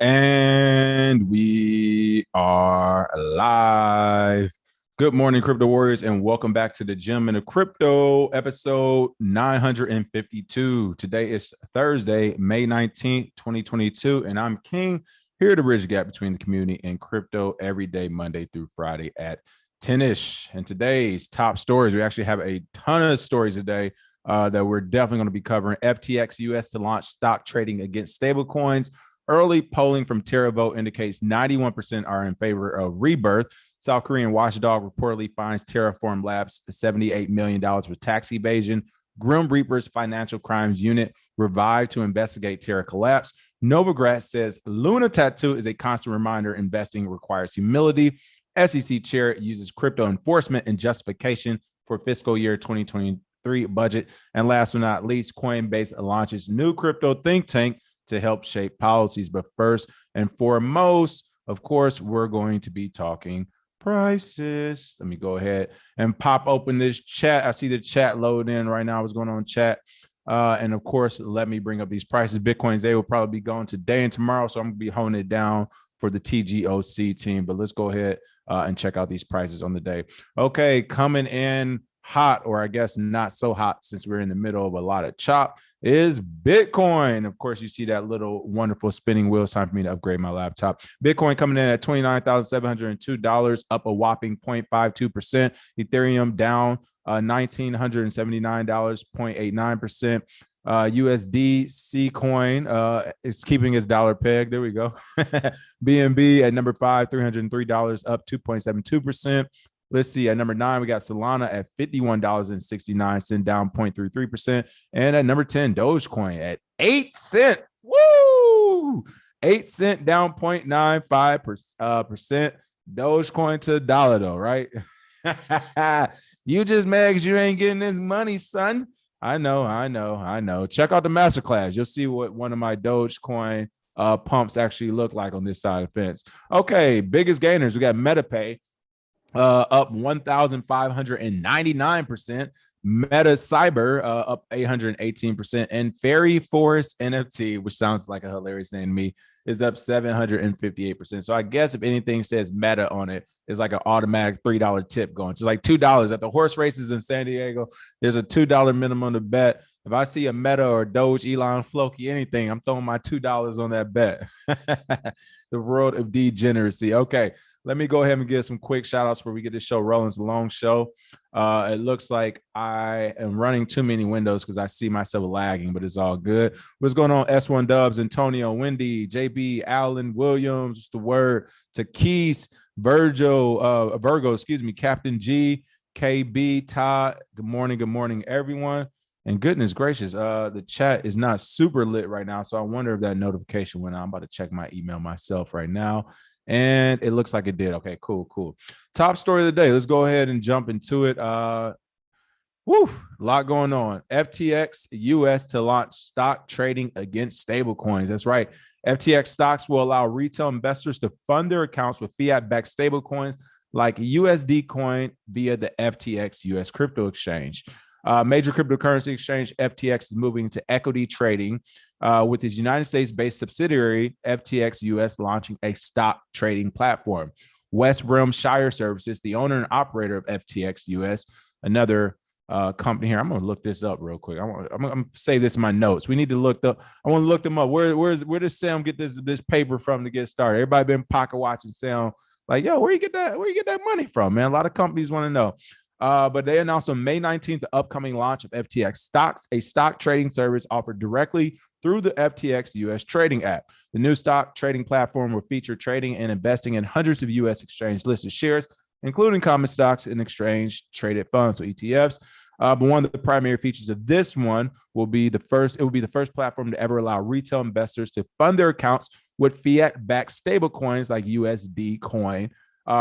And we are live. Good morning, crypto warriors, and welcome back to the Gym and the Crypto episode 952. Today is Thursday, May 19th, 2022, and I'm King, here to bridge the gap between the community and crypto every day, Monday through Friday at 10-ish. And today's top stories, we actually have a ton of stories today that we're definitely going to be covering. FTX US to launch stock trading against stablecoins. Early polling from Terra vote indicates 91% are in favor of rebirth. South Korean watchdog reportedly fines Terraform Labs $78 million for tax evasion. Grim Reapers financial crimes unit revived to investigate Terra collapse. Novagratz says LUNA tattoo is a constant reminder investing requires humility. SEC chair uses crypto enforcement and justification for fiscal year 2023 budget. And last but not least, Coinbase launches new crypto think tank to help shape policies. But first and foremost, of course, we're going to be talking prices. Let me go ahead and pop open this chat. I see the chat load in right now. What's going on, chat? And of course, let me bring up these prices. Bitcoins, they will probably be going today and tomorrow. So I'm going to be holding it down for the TGOC team. But let's go ahead and check out these prices on the day. Okay, coming in hot, or I guess not so hot since we're in the middle of a lot of chop, is Bitcoin. Of course, you see that little wonderful spinning wheel. It's time for me to upgrade my laptop. Bitcoin coming in at $29,702, up a whopping 0.52%. Ethereum down $1,979, 0.89%. USDC coin is keeping its dollar peg. There we go. BNB at number 5, $303, up 2.72%. Let's see. At number 9, we got Solana at $51.69, down 0.33%. And at number 10, Dogecoin at 8 cents. Woo! 8 cents, down 0.95%. Dogecoin to dollar, though, right? You just mad because you ain't getting this money, son. I know. Check out the masterclass. You'll see what one of my Dogecoin pumps actually look like on this side of the fence. Okay, biggest gainers. We got MetaPay up 1,599%. Meta Cyber up 818%, and Fairy Forest NFT, which sounds like a hilarious name to me, is up 758%. So I guess if anything says Meta on it, it's like an automatic $3 tip going. So it's like $2 at the horse races in San Diego. There's a $2 minimum to bet. If I see a Meta or Doge, Elon, Floki, anything, I'm throwing my $2 on that bet. The world of degeneracy. Okay. Let me go ahead and give some quick shout outs before we get this show rolling. It's a long show. It looks like I am running too many windows because I see myself lagging, but it's all good. What's going on? S1 Dubs, Antonio, Wendy, JB, Allen, Williams, what's the word? Takis, Virgo, Captain G, KB, Todd. Good morning, everyone. And goodness gracious, the chat is not super lit right now. So I wonder if that notification went out. I'm about to check my email myself right now. And it looks like it did. Okay, cool. Top story of the day. Let's go ahead and jump into it. A lot going on. FTX US to launch stock trading against stablecoins. That's right. FTX stocks will allow retail investors to fund their accounts with fiat-backed stablecoins like USD coin via the FTX US crypto exchange. Major cryptocurrency exchange FTX is moving to equity trading with its United States-based subsidiary FTX US launching a stock trading platform. West Rim Shire Services, the owner and operator of FTX US, another company here. I'm going to look this up real quick. I'm going to save this in my notes. We need to look up. I want to look them up. Where does Sam get this paper from to get started? Everybody been pocket watching Sam like, yo, where you get that money from, man? A lot of companies want to know. But they announced on May 19th the upcoming launch of FTX Stocks, a stock trading service offered directly through the FTX US trading app. The new stock trading platform will feature trading and investing in hundreds of US exchange-listed shares, including common stocks and exchange-traded funds, so ETFs. But one of the primary features of this one will be the first platform to ever allow retail investors to fund their accounts with fiat-backed stablecoins like USD coin.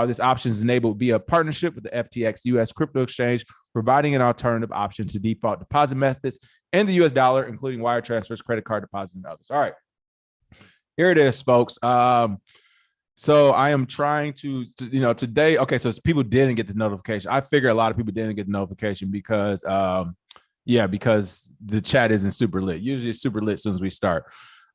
This option is enabled via a partnership with the FTX US crypto exchange, providing an alternative option to default deposit methods in the US dollar, including wire transfers, credit card deposits, and others. All right, here it is, folks. So I am trying to today. Okay, so people didn't get the notification. I figure a lot of people didn't get the notification because, because the chat isn't super lit. Usually it's super lit as soon as we start.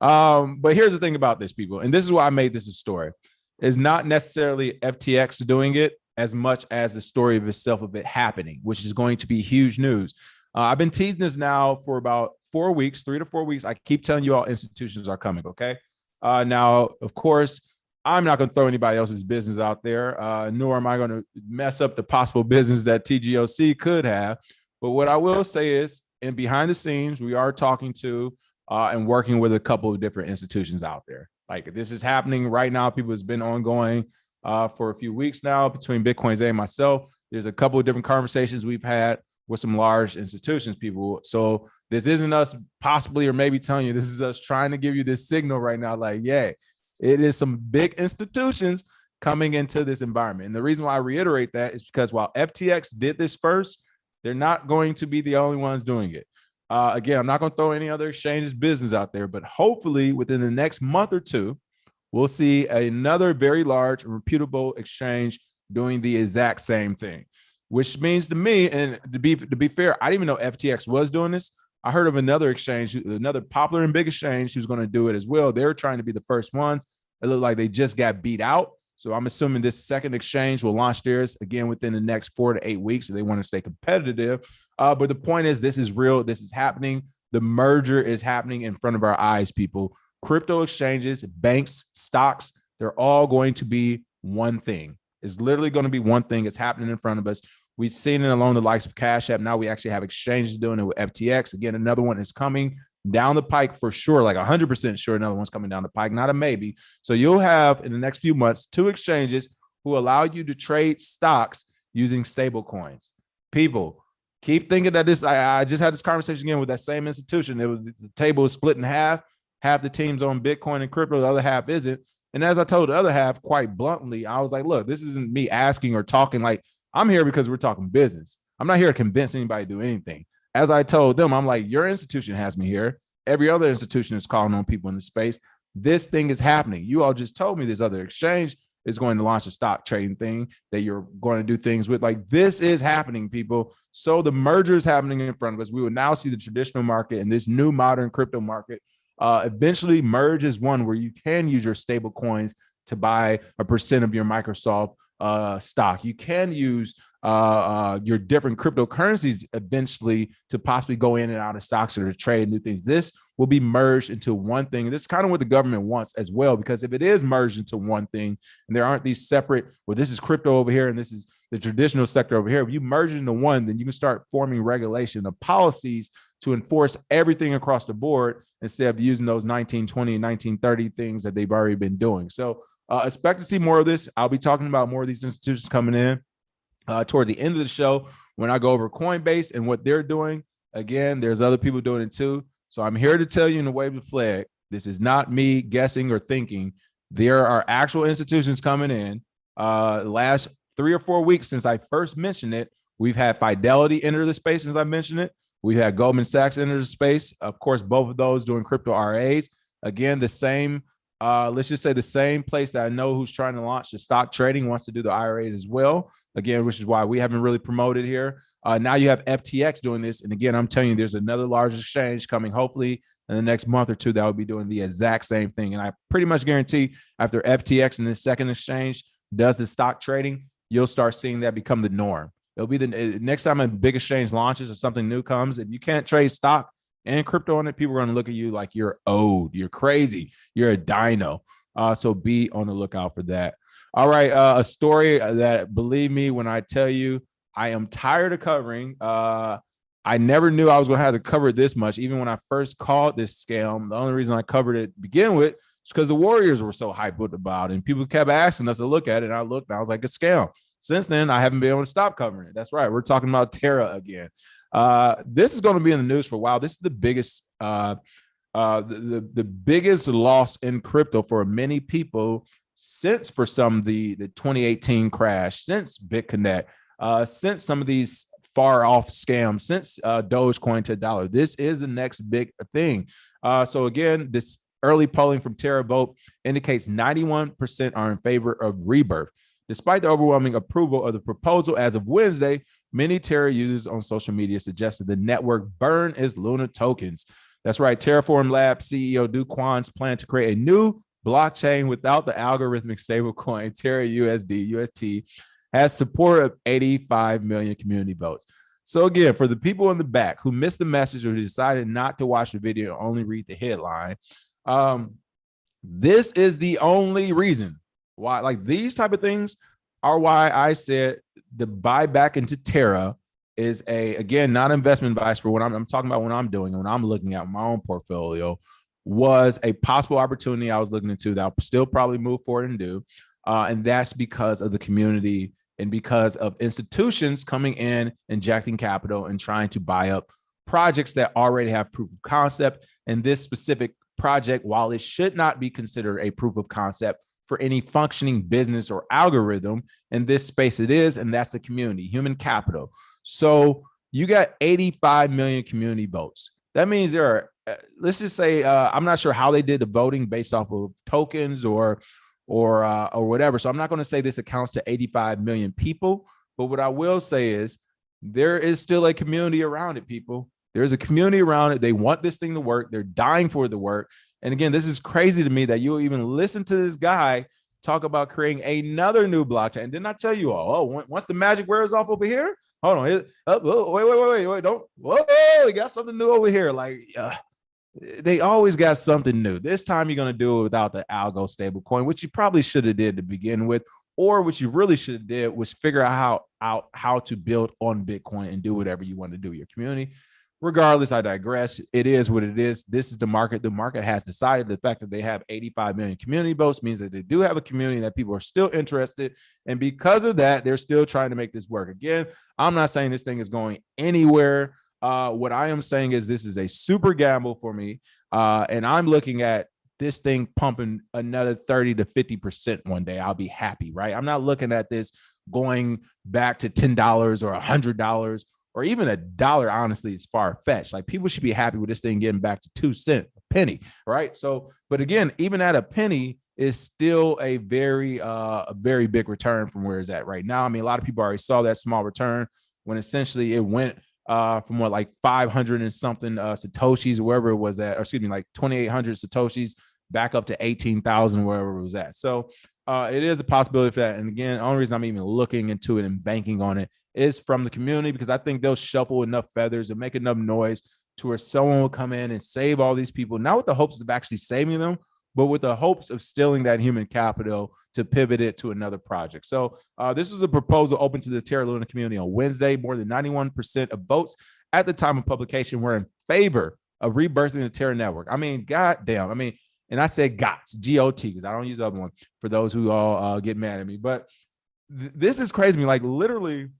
But here's the thing about this, people, and this is why I made this a story. It's not necessarily FTX doing it as much as the story of itself of it happening, which is going to be huge news. I've been teasing this now for about 4 weeks, 3 to 4 weeks. I keep telling you all institutions are coming, okay? Now, of course, I'm not going to throw anybody else's business out there, nor am I going to mess up the possible business that TGOC could have. But what I will say is, and behind the scenes, we are talking to and working with a couple of different institutions out there. Like this is happening right now. People, it's been ongoing for a few weeks now between Bitcoin's and myself. There's a couple of different conversations we've had with some large institutions, people. So this isn't us possibly or maybe telling you, this is us trying to give you this signal right now. Like, yeah, it is some big institutions coming into this environment. And the reason why I reiterate that is because while FTX did this first, they're not going to be the only ones doing it. Again, I'm not going to throw any other exchanges business out there, but hopefully within the next month or two, we'll see another very large and reputable exchange doing the exact same thing, which means to me, and to be fair, I didn't even know FTX was doing this. I heard of another exchange, another popular and big exchange who's going to do it as well. They're trying to be the first ones. It looked like they just got beat out. So I'm assuming this second exchange will launch theirs again within the next 4 to 8 weeks. So they want to stay competitive. But the point is, this is real. This is happening. The merger is happening in front of our eyes, people. Crypto exchanges, banks, stocks, they're all going to be one thing. It's literally going to be one thing. It's happening in front of us. We've seen it along the likes of Cash App. Now we actually have exchanges doing it with FTX. Again, another one is coming down the pike for sure, like 100% sure another one's coming down the pike, not a maybe. So you'll have in the next few months 2 exchanges who allow you to trade stocks using stable coins. People, keep thinking that this, I just had this conversation again with that same institution. It was, the table is split in half. Half the team's on Bitcoin and crypto, the other half isn't. And as I told the other half quite bluntly, I was like, look, this isn't me asking or talking. Like, I'm here because we're talking business. I'm not here to convince anybody to do anything. As I told them, I'm like, your institution has me here. Every other institution is calling on people in the space. This thing is happening. You all just told me this other exchange is going to launch a stock trading thing that you're going to do things with. Like, this is happening, people. So the merger is happening in front of us. We will now see the traditional market and this new modern crypto market eventually merge as one where you can use your stable coins to buy a percent of your Microsoft stock. You can use your different cryptocurrencies eventually to possibly go in and out of stocks or to trade new things. This will be merged into one thing. And this is kind of what the government wants as well, because if it is merged into one thing and there aren't these separate, well, this is crypto over here and this is the traditional sector over here. If you merge it into one, then you can start forming regulation of policies to enforce everything across the board instead of using those 1920 and 1930 things that they've already been doing. So expect to see more of this. I'll be talking about more of these institutions coming in toward the end of the show when I go over Coinbase and what they're doing. Again, there's other people doing it too. So I'm here to tell you in the wave of the flag, this is not me guessing or thinking. There are actual institutions coming in. Last 3 or 4 weeks since I first mentioned it, we've had Fidelity enter the space since I mentioned it. We've had Goldman Sachs enter the space. Of course, both of those doing crypto RAs. Again, the same, let's just say the same place that I know who's trying to launch the stock trading wants to do the IRAs as well. Again, which is why we haven't really promoted here. Now you have FTX doing this. And again, I'm telling you, there's another large exchange coming hopefully in the next month or two that will be doing the exact same thing. And I pretty much guarantee after FTX and the second exchange does the stock trading, you'll start seeing that become the norm. It'll be the next time a big exchange launches or something new comes. If you can't trade stock and crypto on it, people are going to look at you like you're old, you're crazy, you're a dino. So be on the lookout for that. All right, a story that, believe me, when I tell you, I am tired of covering. I never knew I was going to have to cover it this much. Even when I first called this scam, the only reason I covered it to begin with is because the Warriors were so hyped about it. And people kept asking us to look at it. And I looked and I was like, it's a scam. Since then, I haven't been able to stop covering it. That's right. We're talking about Terra again. This is going to be in the news for a while. This is the biggest, the biggest loss in crypto for many people since, for some, the 2018 crash, since BitConnect, since some of these far off scams, since Dogecoin to $1. This is the next big thing. So again, this early polling from Terra vote indicates 91% are in favor of rebirth. Despite the overwhelming approval of the proposal as of Wednesday, many Terra users on social media suggested the network burn its LUNA tokens. That's right. Terraform Labs CEO Do Kwon's plan to create a new blockchain without the algorithmic stablecoin Terra UST has support of 85 million community votes. So again, for the people in the back who missed the message or decided not to watch the video, only read the headline, this is the only reason why, like, these type of things are why I said the buyback into Terra is again, not investment advice for what I'm talking about when I'm doing, when I'm looking at my own portfolio, was a possible opportunity I was looking into that I'll still probably move forward and do. And that's because of the community and because of institutions coming in, injecting capital and trying to buy up projects that already have proof of concept. And this specific project, while it should not be considered a proof of concept for any functioning business or algorithm, in this space it is, and that's the community, human capital. So you got 85 million community votes. That means there are, let's just say, I'm not sure how they did the voting based off of tokens or whatever. So I'm not going to say this accounts to 85 million people, but what I will say is there is still a community around it, people. There's a community around it. They want this thing to work. They're dying for it to work. And again, this is crazy to me that you'll even listen to this guy talk about creating another new blockchain. Didn't I tell you all? Oh, once the magic wears off over here, hold on. Wait, don't. Whoa, we got something new over here. Like, they always got something new. This time you're going to do it without the algo stablecoin, which you probably should have did to begin with, or what you really should have did was figure out how to build on Bitcoin and do whatever you want to do with your community. Regardless, I digress. It is what it is. This is the market. The market has decided the fact that they have 85 million community votes means that they do have a community that people are still interested. And because of that, they're still trying to make this work. Again, I'm not saying this thing is going anywhere. What I am saying is this is a super gamble for me. And I'm looking at this thing pumping another 30 to 50% one day. I'll be happy, right? I'm not looking at this going back to $10 or $100 or even $1. Honestly, is far-fetched. Like, people should be happy with this thing getting back to 2 cents, a penny, right? So, but again, even at a penny is still a very big return from where it's at right now. I mean, a lot of people already saw that small return when essentially it went from what, like 500 and something Satoshis, wherever it was at, or excuse me, like 2,800 Satoshis back up to 18,000, wherever it was at. So it is a possibility for that. And again, the only reason I'm even looking into it and banking on it is from the community, because I think they'll shuffle enough feathers and make enough noise to where someone will come in and save all these people, not with the hopes of actually saving them, but with the hopes of stealing that human capital to pivot it to another project. So this was a proposal open to the Terra Luna community on Wednesday. More than 91% of votes at the time of publication were in favor of rebirthing the Terra network. I mean, goddamn. I mean, and I said GOT, G-O-T, because I don't use the other one for those who all get mad at me. But this is crazy to me. Like, literally,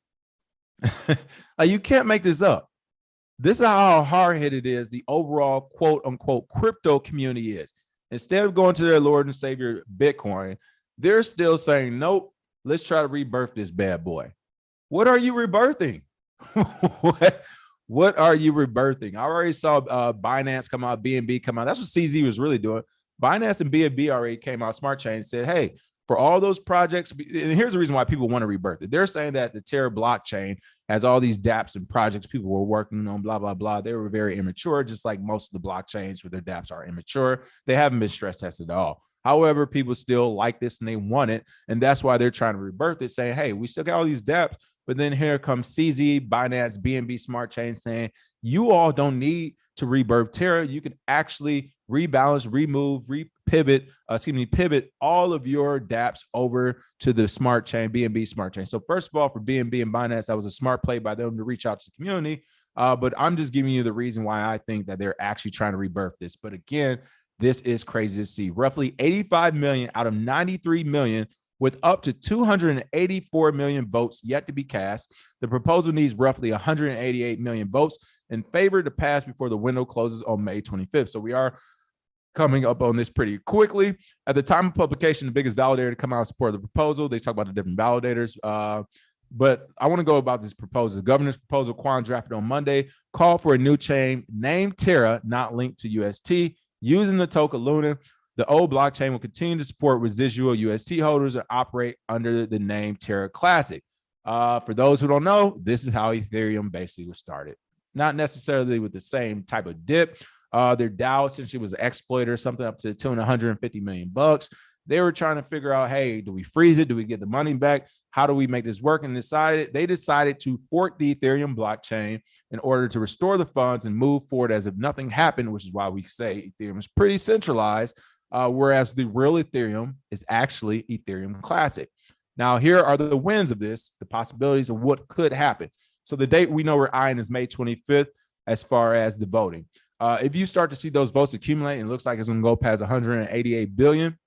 like, you can't make this up. This is how hard-headed it is the overall quote-unquote crypto community is. Instead of going to their Lord and Savior Bitcoin, they're still saying, nope, let's try to rebirth this bad boy. What are you rebirthing? What are you rebirthing? I already saw Binance come out, BNB come out. That's what CZ was really doing. Binance and BNB already came out. Smart Chain said, hey, for all those projects, and here's the reason why people want to rebirth it. They're saying that the Terra blockchain has all these dApps and projects people were working on, blah, blah, blah. They were very immature, just like most of the blockchains with their dApps are immature. They haven't been stress tested at all. However, people still like this and they want it. And that's why they're trying to rebirth it, saying, hey, we still got all these dApps. But then here comes CZ, Binance, BNB Smart Chain saying, you all don't need to rebirth Terra. You can actually rebalance, remove, pivot all of your dApps over to the Smart Chain, BNB Smart Chain. So first of all, for BNB and Binance, that was a smart play by them to reach out to the community. But I'm just giving you the reason why I think that they're actually trying to rebirth this. But again, this is crazy to see. Roughly 85 million out of 93 million, with up to 284 million votes yet to be cast. The proposal needs roughly 188 million votes in favor to pass before the window closes on May 25th. So we are coming up on this pretty quickly. At the time of publication, the biggest validator to come out and support the proposal. They talk about the different validators. But I want to go about this proposal. The governor's proposal, Kwon drafted on Monday, called for a new chain named Terra, not linked to UST, using the token Luna. The old blockchain will continue to support residual UST holders and operate under the name Terra Classic. For those who don't know, this is how Ethereum basically was started. Not necessarily with the same type of dip, Their DAO essentially was an exploiter, something up to the tune of $150 million. They were trying to figure out, hey, do we freeze it? Do we get the money back? How do we make this work? And they decided to fork the Ethereum blockchain in order to restore the funds and move forward as if nothing happened, which is why we say Ethereum is pretty centralized, whereas the real Ethereum is actually Ethereum Classic. Now, here are the wins of this, the possibilities of what could happen. So the date we know we're eyeing is May 25th as far as the voting. If you start to see those votes accumulate, and it looks like it's going to go past 188 billion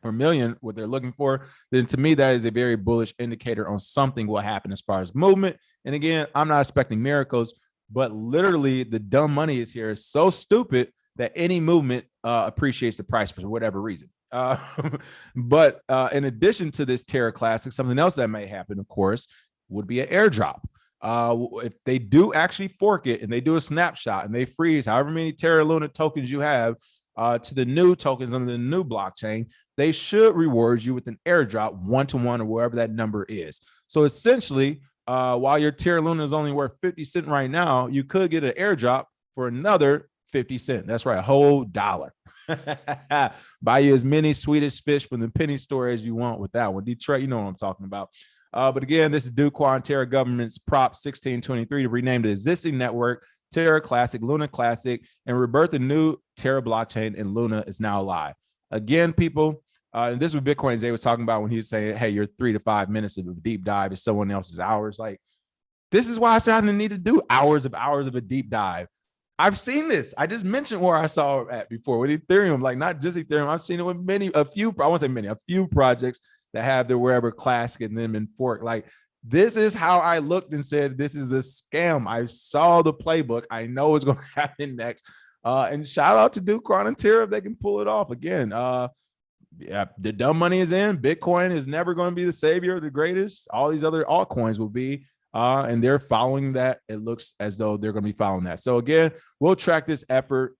or million, what they're looking for, then to me, that is a very bullish indicator on something will happen as far as movement. And again, I'm not expecting miracles, but literally the dumb money is here is so stupid that any movement appreciates the price for whatever reason. But in addition to this Terra Classic, something else that may happen, of course, would be an airdrop. If they do actually fork it and they do a snapshot and they freeze however many Terra Luna tokens you have to the new tokens under the new blockchain, they should reward you with an airdrop 1-to-1 or wherever that number is. So essentially, while your Terra Luna is only worth 50 cents right now, you could get an airdrop for another 50 cents. That's right, a whole dollar. Buy you as many Swedish fish from the penny store as you want with that one. Detroit, you know what I'm talking about. But again, this is Duquan Terra government's Prop 1623 to rename the existing network Terra Classic, Luna Classic, and rebirth a new Terra blockchain, and Luna is now live. Again, people, and this is what Bitcoin Zay was talking about when he was saying, hey, your 3 to 5 minutes of a deep dive is someone else's hours. Like, this is why I said I didn't need to do hours of a deep dive. I've seen this. I just mentioned where I saw it at before with Ethereum, like not just Ethereum. I've seen it with a few projects that have their wherever Classic and then been forked. Like, this is how I looked and said, this is a scam. I saw the playbook. I know what's going to happen next. And shout out to Duquan and Terra if they can pull it off. Again, yeah, the dumb money is in. Bitcoin is never going to be the savior, the greatest. All these other altcoins will be. And they're following that. It looks as though they're going to be following that. So again, we'll track this effort.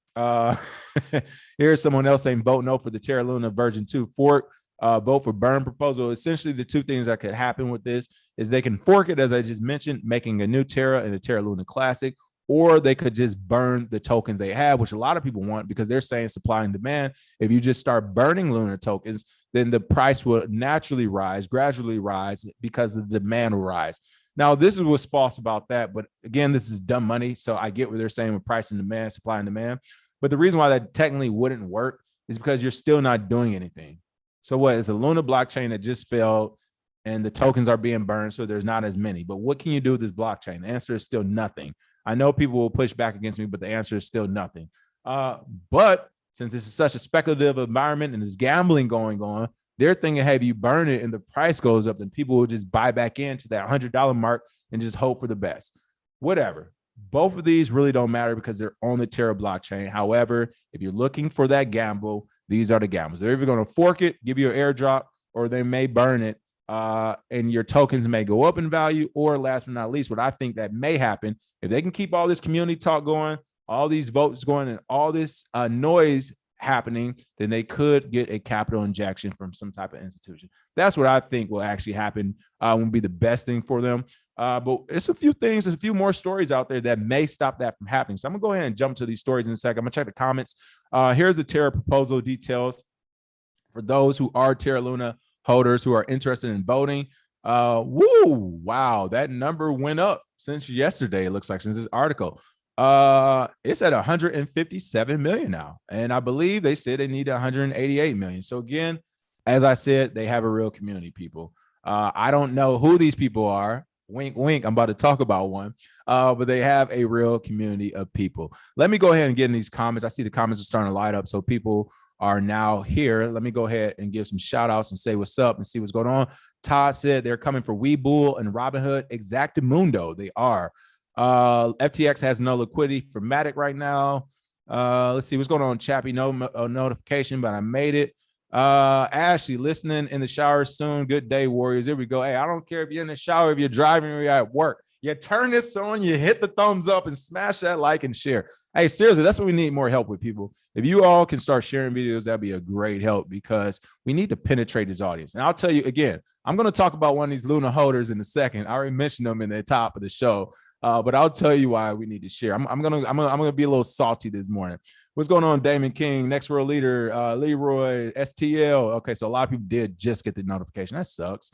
Here's someone else saying vote no for the Terra Luna version 2 fork. Vote for burn proposal. Essentially, the two things that could happen with this is they can fork it, as I just mentioned, making a new Terra and a Terra Luna Classic, or they could just burn the tokens they have, which a lot of people want because they're saying supply and demand. If you just start burning Luna tokens, then the price will naturally rise, gradually rise, because the demand will rise. Now, this is what's false about that. But again, this is dumb money. So I get what they're saying with price and demand, supply and demand. But the reason why that technically wouldn't work is because you're still not doing anything. So what is a Luna blockchain that just failed and the tokens are being burned, so there's not as many. But what can you do with this blockchain? The answer is still nothing. I know people will push back against me, but the answer is still nothing. But since this is such a speculative environment and there's gambling going on, they're thinking, hey, if you burn it and the price goes up, then people will just buy back into that $100 mark and just hope for the best. Whatever. Both of these really don't matter because they're on the Terra blockchain. However, if you're looking for that gamble, these are the gambles. They're either going to fork it, give you an airdrop, or they may burn it, and your tokens may go up in value. Or last but not least, what I think that may happen, if they can keep all this community talk going, all these votes going, and all this noise happening, then they could get a capital injection from some type of institution. That's what I think will actually happen. Will be the best thing for them. But it's a few things, there's a few more stories out there that may stop that from happening. So I'm gonna go ahead and jump to these stories in a second. I'm gonna check the comments. Here's the Terra proposal details for those who are Terra Luna holders who are interested in voting. Wow, that number went up since yesterday. It looks like since this article. It's at 157 million now, and I believe they said they need 188 million. So again, as I said, they have a real community, people. I don't know who these people are. Wink, wink. I'm about to talk about one, but they have a real community of people. Let me go ahead and get in these comments. I see the comments are starting to light up, so people are now here. Let me go ahead and give some shout outs and say what's up and see what's going on. Todd said they're coming for Webull and Robinhood. Exactamundo, they are. FTX has no liquidity for Matic right now. Let's see what's going on. Chappie, no notification, but I made it. Ashley, listening in the shower soon. Good day, Warriors. Here we go. Hey, I don't care if you're in the shower, if you're driving, or you're at work. You turn this on, you hit the thumbs up and smash that like and share. Hey, seriously, that's what we need more help with, people. If you all can start sharing videos, that'd be a great help because we need to penetrate this audience. And I'll tell you again, I'm going to talk about one of these Luna holders in a second. I already mentioned them in the top of the show. But I'll tell you why we need to share. I'm gonna be a little salty this morning. What's going on, Damon King, Next World Leader, Leroy, STL? Okay, so a lot of people did just get the notification. That sucks.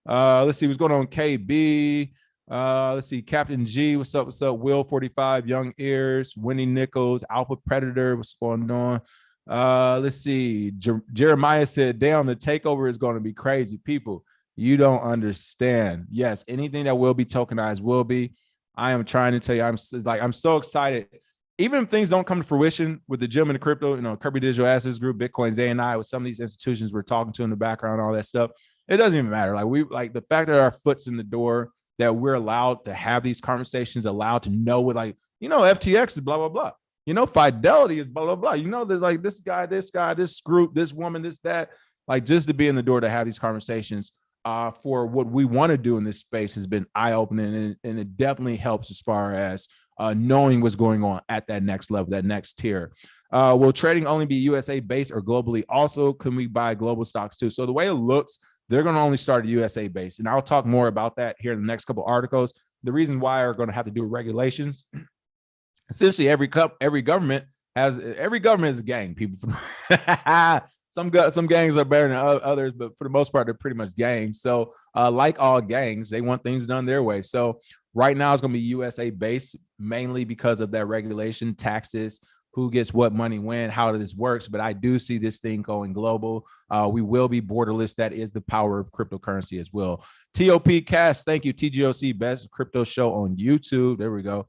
Let's see what's going on, KB. Let's see, Captain G, what's up? What's up? Will 45, Young Ears, Winnie Nichols, Alpha Predator, what's going on? Let's see. Jeremiah said, damn, the takeover is going to be crazy. People, you don't understand. Yes, anything that will be tokenized will be. I am trying to tell you, I'm so excited. Even if things don't come to fruition with the gym and the crypto, KRBE Digital Assets Group, Bitcoin, ZNI, with some of these institutions we're talking to in the background, all that stuff, it doesn't even matter. Like the fact that our foot's in the door, that we're allowed to have these conversations, allowed to know what, FTX is blah, blah, blah. Fidelity is blah, blah, blah. There's like this guy, this group, this woman, this, that, just to be in the door to have these conversations for what we want to do in this space has been eye-opening, and it definitely helps as far as knowing what's going on at that next level, that next tier. Will trading only be USA based or globally? Also, can we buy global stocks too? So the way it looks, they're going to only start USA based. And I'll talk more about that here in the next couple of articles. The reason why are going to have to do with regulations. Essentially, every government is a gang, people. Some gangs are better than others, but for the most part, they're pretty much gangs. So like all gangs, they want things done their way. So right now it's going to be USA based, mainly because of that regulation, taxes, who gets what money when, how this works. But I do see this thing going global. We will be borderless. That is the power of cryptocurrency as well. TOP Cash, thank you. TGOC, best crypto show on YouTube. There we go.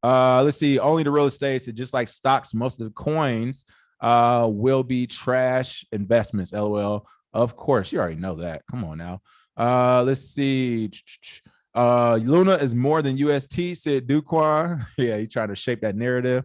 Let's see. Only the real estate. So just like stocks, most of the coins will be trash investments. LOL. Of course, you already know that. Come on now. Let's see. Luna is more than UST, said Duquan. Yeah, he trying to shape that narrative.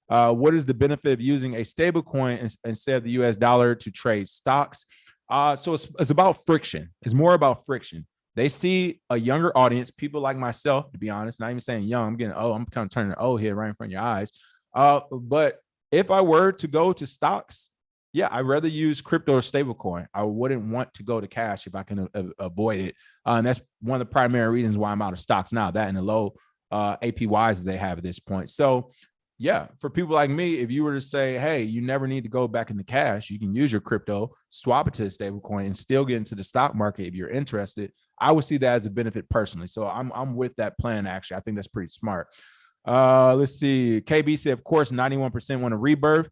What is the benefit of using a stable coin instead of the US dollar to trade stocks? So it's about friction. It's more about friction. They see a younger audience, people like myself, to be honest, not even saying young, I'm getting old. I'm kind of turning old here right in front of your eyes. But if I were to go to stocks, yeah, I'd rather use crypto or stablecoin. I wouldn't want to go to cash if I can avoid it. And that's one of the primary reasons why I'm out of stocks now, that and the low APYs they have at this point. So yeah, for people like me, if you were to say, hey, you never need to go back into cash, you can use your crypto, swap it to a stable coin, and still get into the stock market if you're interested, I would see that as a benefit personally. So I'm with that plan, actually. I think that's pretty smart. Let's see. KB said, of course, 91% want a rebirth.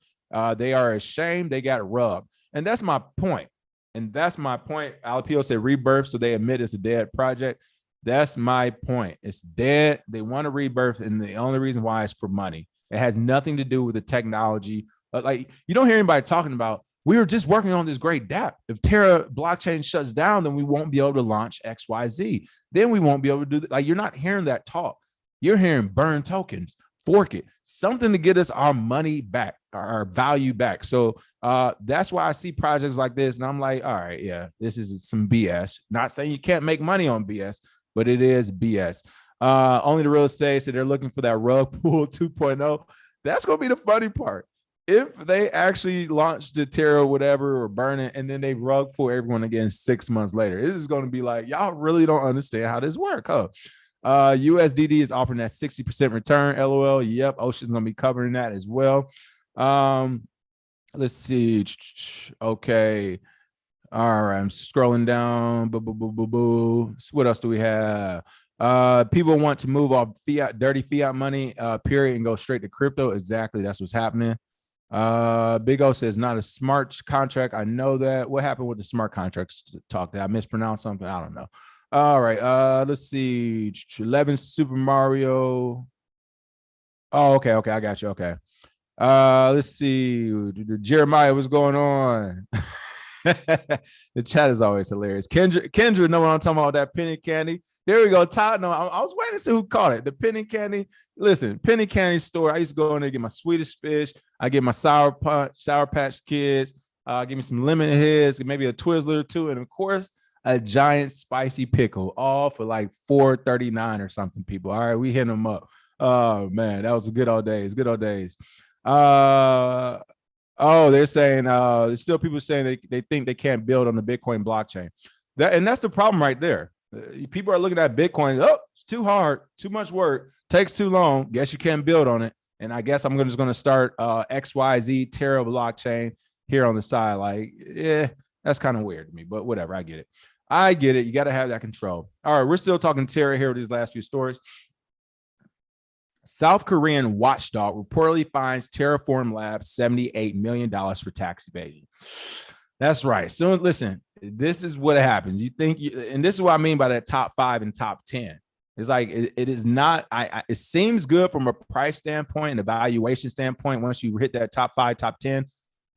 They are ashamed. They got rubbed. And that's my point. Alapio said rebirth, so they admit it's a dead project. That's my point. It's dead. They want a rebirth, and the only reason why is for money. It has nothing to do with the technology. Like, you don't hear anybody talking about, we were just working on this great DApp. If Terra blockchain shuts down, then we won't be able to launch XYZ. Then we won't be able to do that. Like, you're not hearing that talk. You're hearing burn tokens, fork it, something to get us our money back, our value back. So that's why I see projects like this, and I'm like, all right, yeah, this is some BS. Not saying you can't make money on BS, but it is BS. Only the real estate, so they're looking for that rug pull 2.0. That's going to be the funny part. If they actually launch the Terra, whatever, or burn it, and then they rug pull everyone again 6 months later, it is going to be like, y'all really don't understand how this works, huh? USDD is offering that 60% return. LOL. Yep. Ocean's going to be covering that as well. Let's see. Okay. All right. I'm scrolling down. What else do we have? People want to move off fiat, dirty fiat money, period, and go straight to crypto. Exactly. That's what's happening. Big O says not a smart contract. I know that. What happened with the smart contracts talk? Did I mispronounce something? I don't know. All right. Let's see. 11 Super Mario. Oh, okay. I got you. Okay. Let's see. Jeremiah, what's going on? The chat is always hilarious. Kendra, know what I'm talking about, that penny candy. There we go. Todd, no, I was waiting to see who caught it. The penny candy. Listen, penny candy store. I used to go in there, get my Swedish fish. I get my Sour Patch Kids. Give me some lemon heads, maybe a Twizzler or two, and of course, a giant spicy pickle, all for like $4.39 or something, people. All right, we hitting them up. Oh man, that was a good old days. Good old days. Oh, they're saying there's still people saying they think they can't build on the Bitcoin blockchain. And that's the problem right there. People are looking at Bitcoin. Oh, it's too hard, too much work Takes too long. Guess you can't build on it. And I guess I'm just going to start XYZ Terra blockchain here on the side. Like, yeah, that's kind of weird to me, but whatever. I get it. I get it. You got to have that control. All right, we're still talking Terra here with these last few stories. South Korean watchdog reportedly fines Terraform Labs $78 million for tax evasion. That's right. So listen, this is what happens. You think, and this is what I mean by that top 5 and top 10. It's like it is not. It seems good from a price standpoint and evaluation standpoint once you hit that top 5, top 10.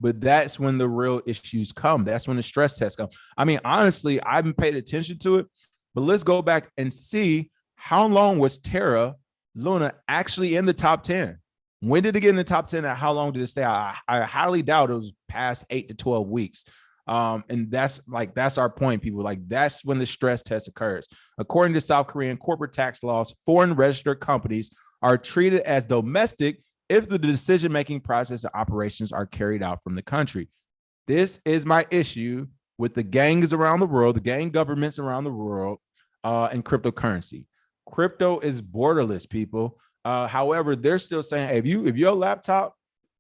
But that's when the real issues come. That's when the stress tests come. I mean, honestly, I haven't paid attention to it, but let's go back and see how long was Terra LUNA actually in the top 10. When did it get in the top 10 and how long did it stay? I highly doubt it was past 8 to 12 weeks. And that's our point, people. Like, that's when the stress test occurs. According to South Korean corporate tax laws, foreign registered companies are treated as domestic if the decision-making process and operations are carried out from the country. This is my issue with the gangs around the world, the gang governments around the world, and cryptocurrency. Crypto is borderless, people. However, they're still saying, hey, if your laptop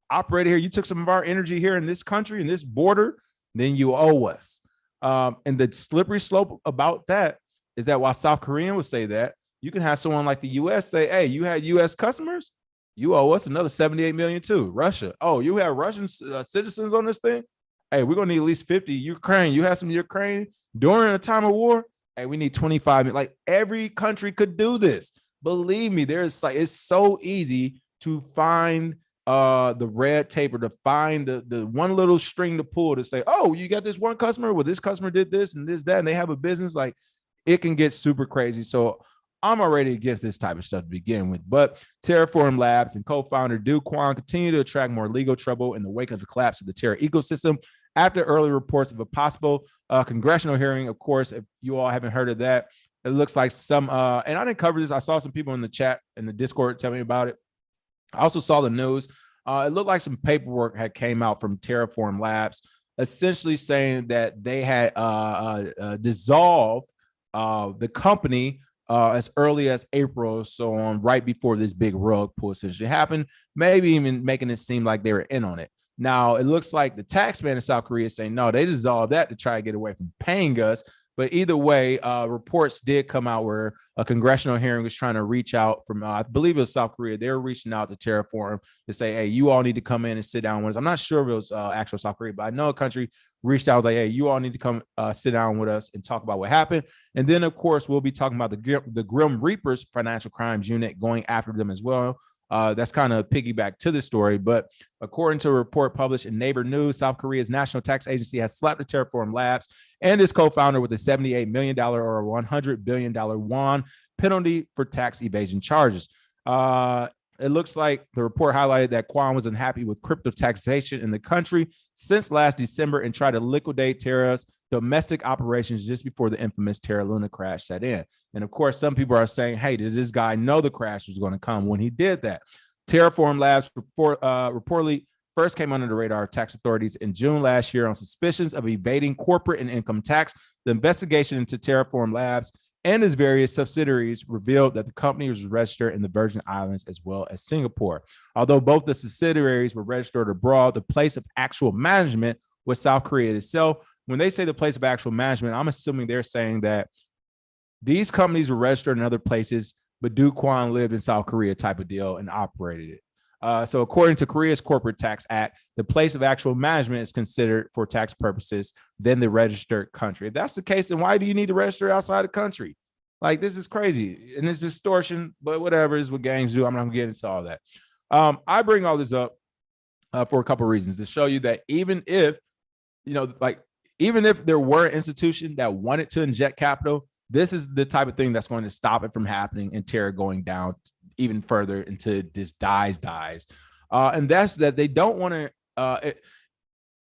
operated here, you took some of our energy here in this country, in this border, then you owe us. And the slippery slope about that is that while South Korean would say that, you can have someone like the US say, hey, you had US customers, you owe us another 78 million too. Russia, oh, you have Russian citizens on this thing? Hey, we're gonna need at least 50. Ukraine, you have some Ukraine during a time of war? Hey, we need 25. Like, every country could do this. Believe me, it's so easy to find the red tape or to find the one little string to pull to say, oh, you got this one customer, well, this customer did this and this, that, and they have a business. Like, it can get super crazy. So I'm already against this type of stuff to begin with. But Terraform Labs and co-founder Do Kwon continue to attract more legal trouble in the wake of the collapse of the Terra ecosystem after early reports of a possible congressional hearing. Of course, if you all haven't heard of that, it looks like some, and I didn't cover this. I saw some people in the chat, in the Discord, tell me about it. I also saw the news. It looked like some paperwork had came out from Terraform Labs, essentially saying that they had dissolved the company as early as April, so on, right before this big rug pull essentially happened, maybe even making it seem like they were in on it. Now, it looks like the tax man in South Korea is saying, no, they dissolved that to try to get away from paying us. But either way, reports did come out where a congressional hearing was trying to reach out from, I believe it was South Korea. They were reaching out to Terraform to say, hey, you all need to come in and sit down with us. I'm not sure if it was actual South Korea, but I know a country reached out, was like, hey, you all need to come sit down with us and talk about what happened. And then, of course, we'll be talking about the Grim Reapers Financial Crimes Unit going after them as well. That's kind of piggyback to the story. But according to a report published in Neighbor News, South Korea's National Tax Agency has slapped the Terraform Labs and its co-founder with a $78 million or $100 billion won penalty for tax evasion charges. It looks like the report highlighted that Kwon was unhappy with crypto taxation in the country since last December and tried to liquidate Terra's domestic operations just before the infamous Terra LUNA crash set in. And of course, some people are saying, hey, did this guy know the crash was going to come when he did that? Terraform Labs reportedly first came under the radar of tax authorities in June last year on suspicions of evading corporate and income tax. The investigation into Terraform Labs and its various subsidiaries revealed that the company was registered in the Virgin Islands as well as Singapore. Although both the subsidiaries were registered abroad, the place of actual management was South Korea itself. When they say the place of actual management, I'm assuming they're saying that these companies were registered in other places, but Do Kwon lived in South Korea type of deal and operated it. So according to Korea's Corporate Tax Act, the place of actual management is considered for tax purposes than the registered country. If that's the case, then why do you need to register outside the country? Like, this is crazy, and it's distortion, but whatever is what gangs do. I'm not gonna get into all that. I bring all this up for a couple of reasons to show you that even if, even if there were an institution that wanted to inject capital, this is the type of thing that's going to stop it from happening and Terra going down even further until this dies. And that's that they don't want to,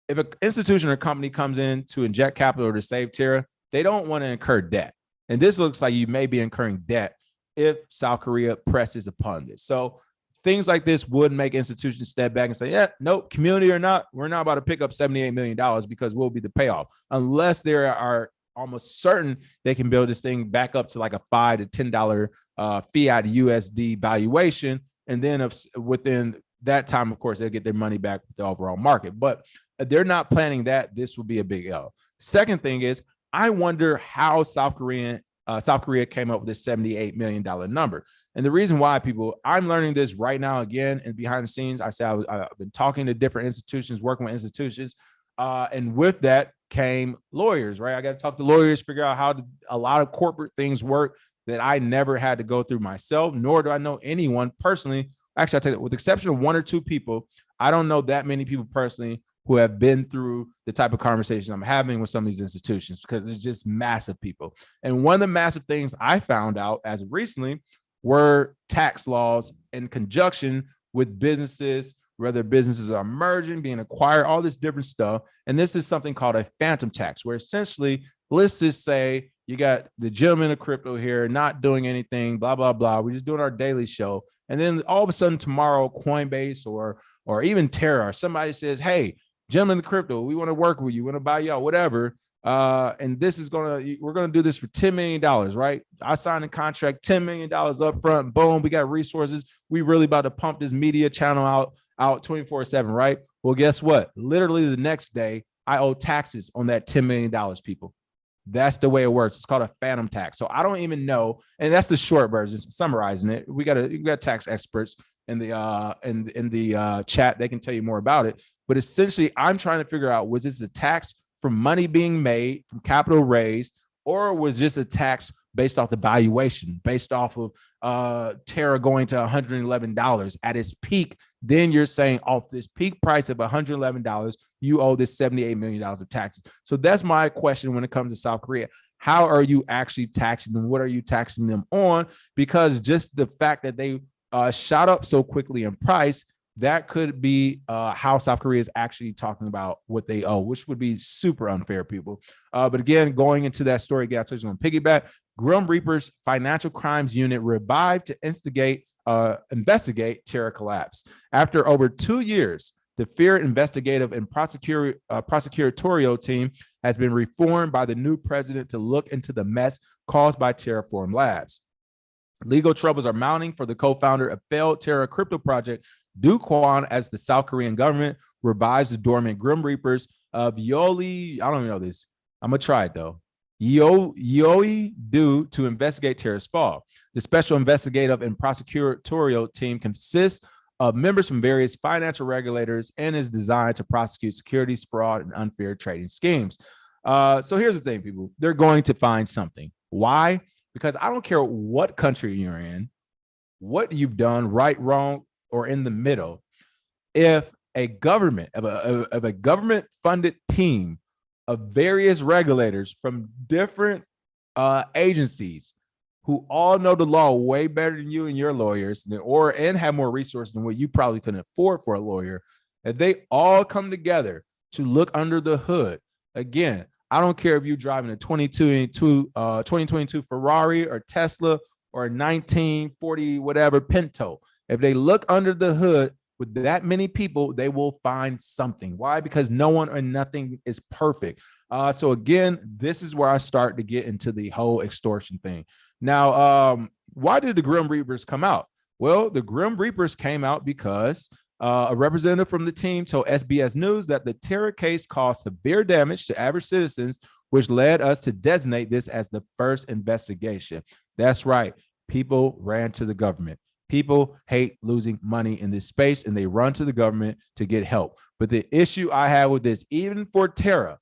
if an institution or company comes in to inject capital or to save Terra, they don't want to incur debt. And this looks like you may be incurring debt if South Korea presses upon this. So things like this would make institutions step back and say, yeah, nope, community or not, we're not about to pick up $78 million because we'll be the payoff, unless there are almost certain they can build this thing back up to like a $5 to $10 fiat USD valuation. And then within that time, of course, they'll get their money back with the overall market. But they're not planning that. This will be a big L. Second thing is, I wonder how South Korea came up with this $78 million number. And the reason why, people, I'm learning this right now again, and behind the scenes, I've been talking to different institutions, working with institutions. And with that came lawyers, right? I got to talk to lawyers, figure out how a lot of corporate things work that I never had to go through myself, nor do I know anyone personally. Actually, I tell you, with the exception of one or two people, I don't know that many people personally who have been through the type of conversation I'm having with some of these institutions, because it's just massive people. And one of the massive things I found out as of recently were tax laws in conjunction with businesses, whether businesses are merging, being acquired, all this different stuff. And this is something called a phantom tax, where essentially, let's just say you got the gentleman of crypto here not doing anything, blah, blah, blah. We're just doing our daily show. And then all of a sudden tomorrow, Coinbase or even Terra, somebody says, hey, gentlemen of crypto, we want to work with you, we want to buy you out, whatever. And this is we're going to do this for $10 million, right? I signed a contract, $10 million up front. Boom, we got resources. We really about to pump this media channel out 24/7, right? Well, guess what? Literally the next day, I owe taxes on that $10 million, people. That's the way it works. It's called a phantom tax. So I don't even know. And that's the short version, summarizing it. We got tax experts in the chat. They can tell you more about it. But essentially, I'm trying to figure out, was this a tax from money being made, from capital raised, or was this a tax based off the valuation, based off of Terra going to $111 at its peak? Then you're saying off this peak price of $111, you owe this $78 million of taxes. So that's my question when it comes to South Korea. How are you actually taxing them? What are you taxing them on? Because just the fact that they shot up so quickly in price, that could be how South Korea is actually talking about what they owe, which would be super unfair, people. But again, going into that story, again, I told you on piggyback, Grim Reaper's financial crimes unit revived to investigate Terra collapse. After over 2 years, the feared investigative and prosecutorial team has been reformed by the new president to look into the mess caused by Terraform Labs. Legal troubles are mounting for the co-founder of failed Terra crypto project, Do Kwon, as the South Korean government revives the dormant Grim Reapers of Yoli. I don't even know this. I'm going to try it, though. Yoi-do to investigate Terra's fall. The special investigative and prosecutorial team consists of members from various financial regulators and is designed to prosecute securities fraud and unfair trading schemes. So here's the thing, people. They're going to find something. Why? Because I don't care what country you're in, what you've done, right, wrong, or in the middle. If a government, of a government-funded team of various regulators from different agencies who all know the law way better than you and your lawyers, and have more resources than what you probably couldn't afford for a lawyer, if they all come together to look under the hood, again, I don't care if you're driving a 2022 Ferrari or Tesla or a 1940 whatever Pinto. If they look under the hood with that many people, they will find something. Why? Because no one or nothing is perfect. So again, this is where I start to get into the whole extortion thing. Now, why did the Grim Reapers come out? Well, the Grim Reapers came out because a representative from the team told SBS News that the Terra case caused severe damage to average citizens, which led us to designate this as the first investigation. That's right. People ran to the government. People hate losing money in this space, and they run to the government to get help. But the issue I have with this, even for Terra,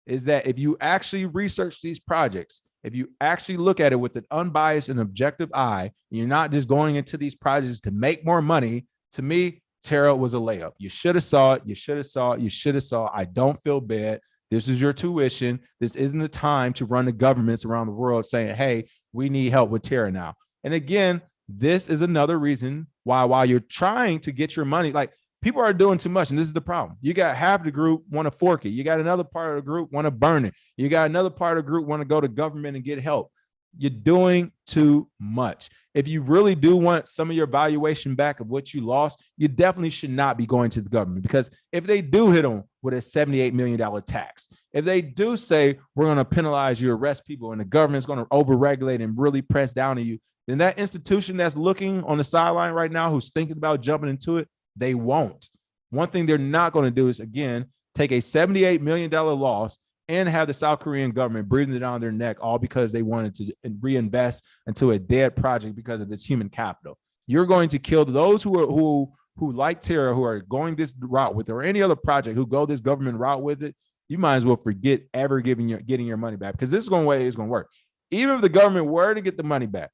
is that if you actually research these projects, if you actually look at it with an unbiased and objective eye, you're not just going into these projects to make more money, to me, Terra was a layup. You should have saw it. You should have saw it. You should have saw it. I don't feel bad. This is your tuition. This isn't the time to run the governments around the world saying, hey, we need help with Terra now. And again, this is another reason why, while you're trying to get your money, like, people are doing too much. And this is the problem. You got half the group want to fork it. You got another part of the group want to burn it. You got another part of the group want to go to government and get help. You're doing too much. If you really do want some of your valuation back of what you lost, you definitely should not be going to the government, because if they do hit them with a $78 million tax, if they do say we're going to penalize you, arrest people, and the government's going to overregulate and really press down on you, then that institution that's looking on the sideline right now, who's thinking about jumping into it, they won't. One thing they're not going to do is, again, take a $78 million loss and have the South Korean government breathing it down their neck, all because they wanted to reinvest into a dead project because of this human capital. You're going to kill those who like Terra, who are going this route with it, or any other project who go this government route with it. You might as well forget ever getting your money back, because this is going to way it's going to work. Even if the government were to get the money back,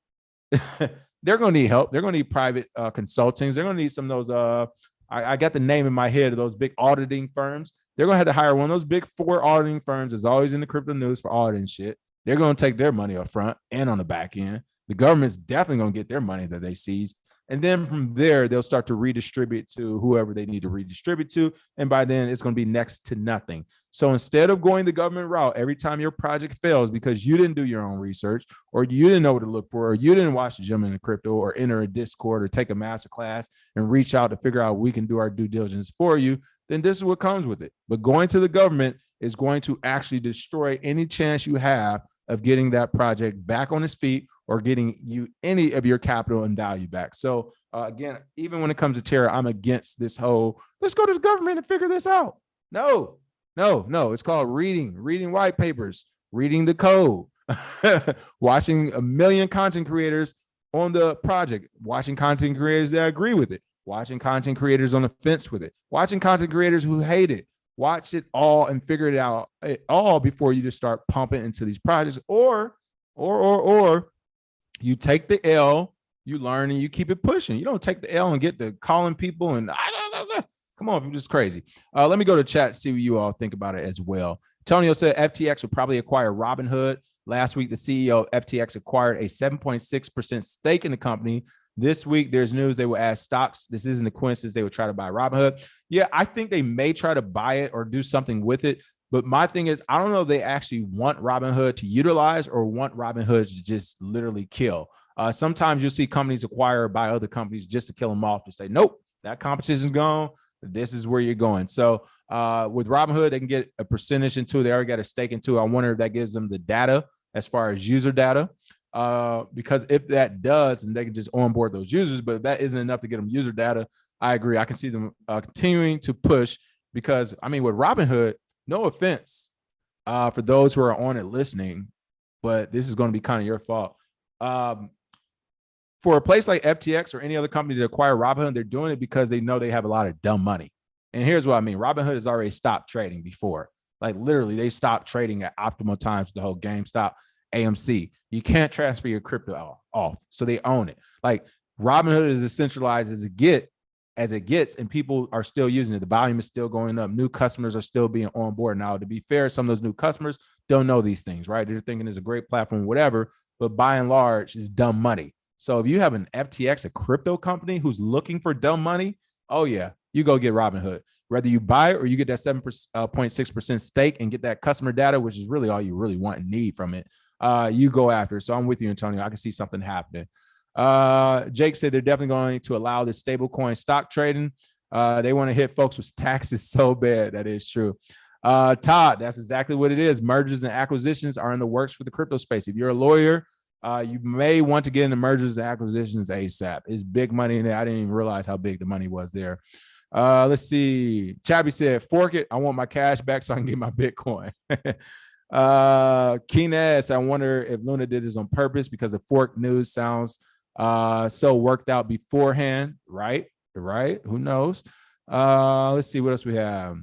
they're going to need help. They're going to need private consultings. They're going to need some of those. I got the name in my head of those big auditing firms. They're going to have to hire one of those big 4 auditing firms that's always in the crypto news for auditing shit. They're going to take their money up front and on the back end. The government's definitely going to get their money that they seize. And then from there, they'll start to redistribute to whoever they need to redistribute to. And by then, it's going to be next to nothing. So instead of going the government route every time your project fails because you didn't do your own research, or you didn't know what to look for, or you didn't watch the Gem in the Crypto, or enter a Discord, or take a master class and reach out to figure out we can do our due diligence for you, then this is what comes with it. But going to the government is going to actually destroy any chance you have of getting that project back on its feet, or getting you any of your capital and value back. So again, even when it comes to Terra, I'm against this whole, let's go to the government and figure this out. No. It's called reading white papers, reading the code, watching a million content creators on the project, watching content creators that agree with it, watching content creators on the fence with it, watching content creators who hate it. Watch it all and figure it out all before you just start pumping into these projects, or you take the L, you learn, and you keep it pushing. You don't take the L and get to calling people and come on, you're just crazy. Let me go to chat, see what you all think about it as well. Antonio said FTX will probably acquire Robinhood. Last week, the CEO of FTX acquired a 7.6% stake in the company. This week, there's news they will add stocks. This isn't a coincidence. They would try to buy Robinhood. Yeah, I think they may try to buy it or do something with it. But my thing is, I don't know if they actually want Robinhood to utilize or want Robinhood to just literally kill. Sometimes you'll see companies acquire by other companies just to kill them off, to say, nope, that competition's gone. This is where you're going. So with Robinhood, they can get a percentage into it. They already got a stake into it. I wonder if that gives them the data as far as user data. Because if that does, and they can just onboard those users, but if that isn't enough to get them user data, I agree. I can see them continuing to push, because I mean, with Robinhood, no offense for those who are on it listening, but this is going to be kind of your fault. For a place like FTX or any other company to acquire Robinhood, they're doing it because they know they have a lot of dumb money. And here's what I mean. Robinhood has already stopped trading before. Like literally, they stopped trading at optimal times, the whole GameStop, AMC. You can't transfer your crypto off. So they own it. Like Robinhood is as centralized as it gets, and people are still using it. The volume is still going up. New customers are still being on board. Now, to be fair, some of those new customers don't know these things, right? They're thinking it's a great platform, whatever, but by and large, it's dumb money. So if you have an FTX, a crypto company who's looking for dumb money, oh yeah, you go get Robinhood. Whether you buy it or you get that 7.6% stake and get that customer data, which is really all you really want and need from it, you go after it. So I'm with you, Antonio. I can see something happening. Jake said they're definitely going to allow this stablecoin stock trading. They want to hit folks with taxes so bad. That is true. Todd, that's exactly what it is. Mergers and acquisitions are in the works for the crypto space. If you're a lawyer, you may want to get into mergers and acquisitions ASAP. It's big money in there. I didn't even realize how big the money was there. Let's see. Chabby said, fork it. I want my cash back so I can get my Bitcoin. Keenan, I wonder if Luna did this on purpose because the fork news sounds so worked out beforehand. Right. Who knows? Let's see what else we have.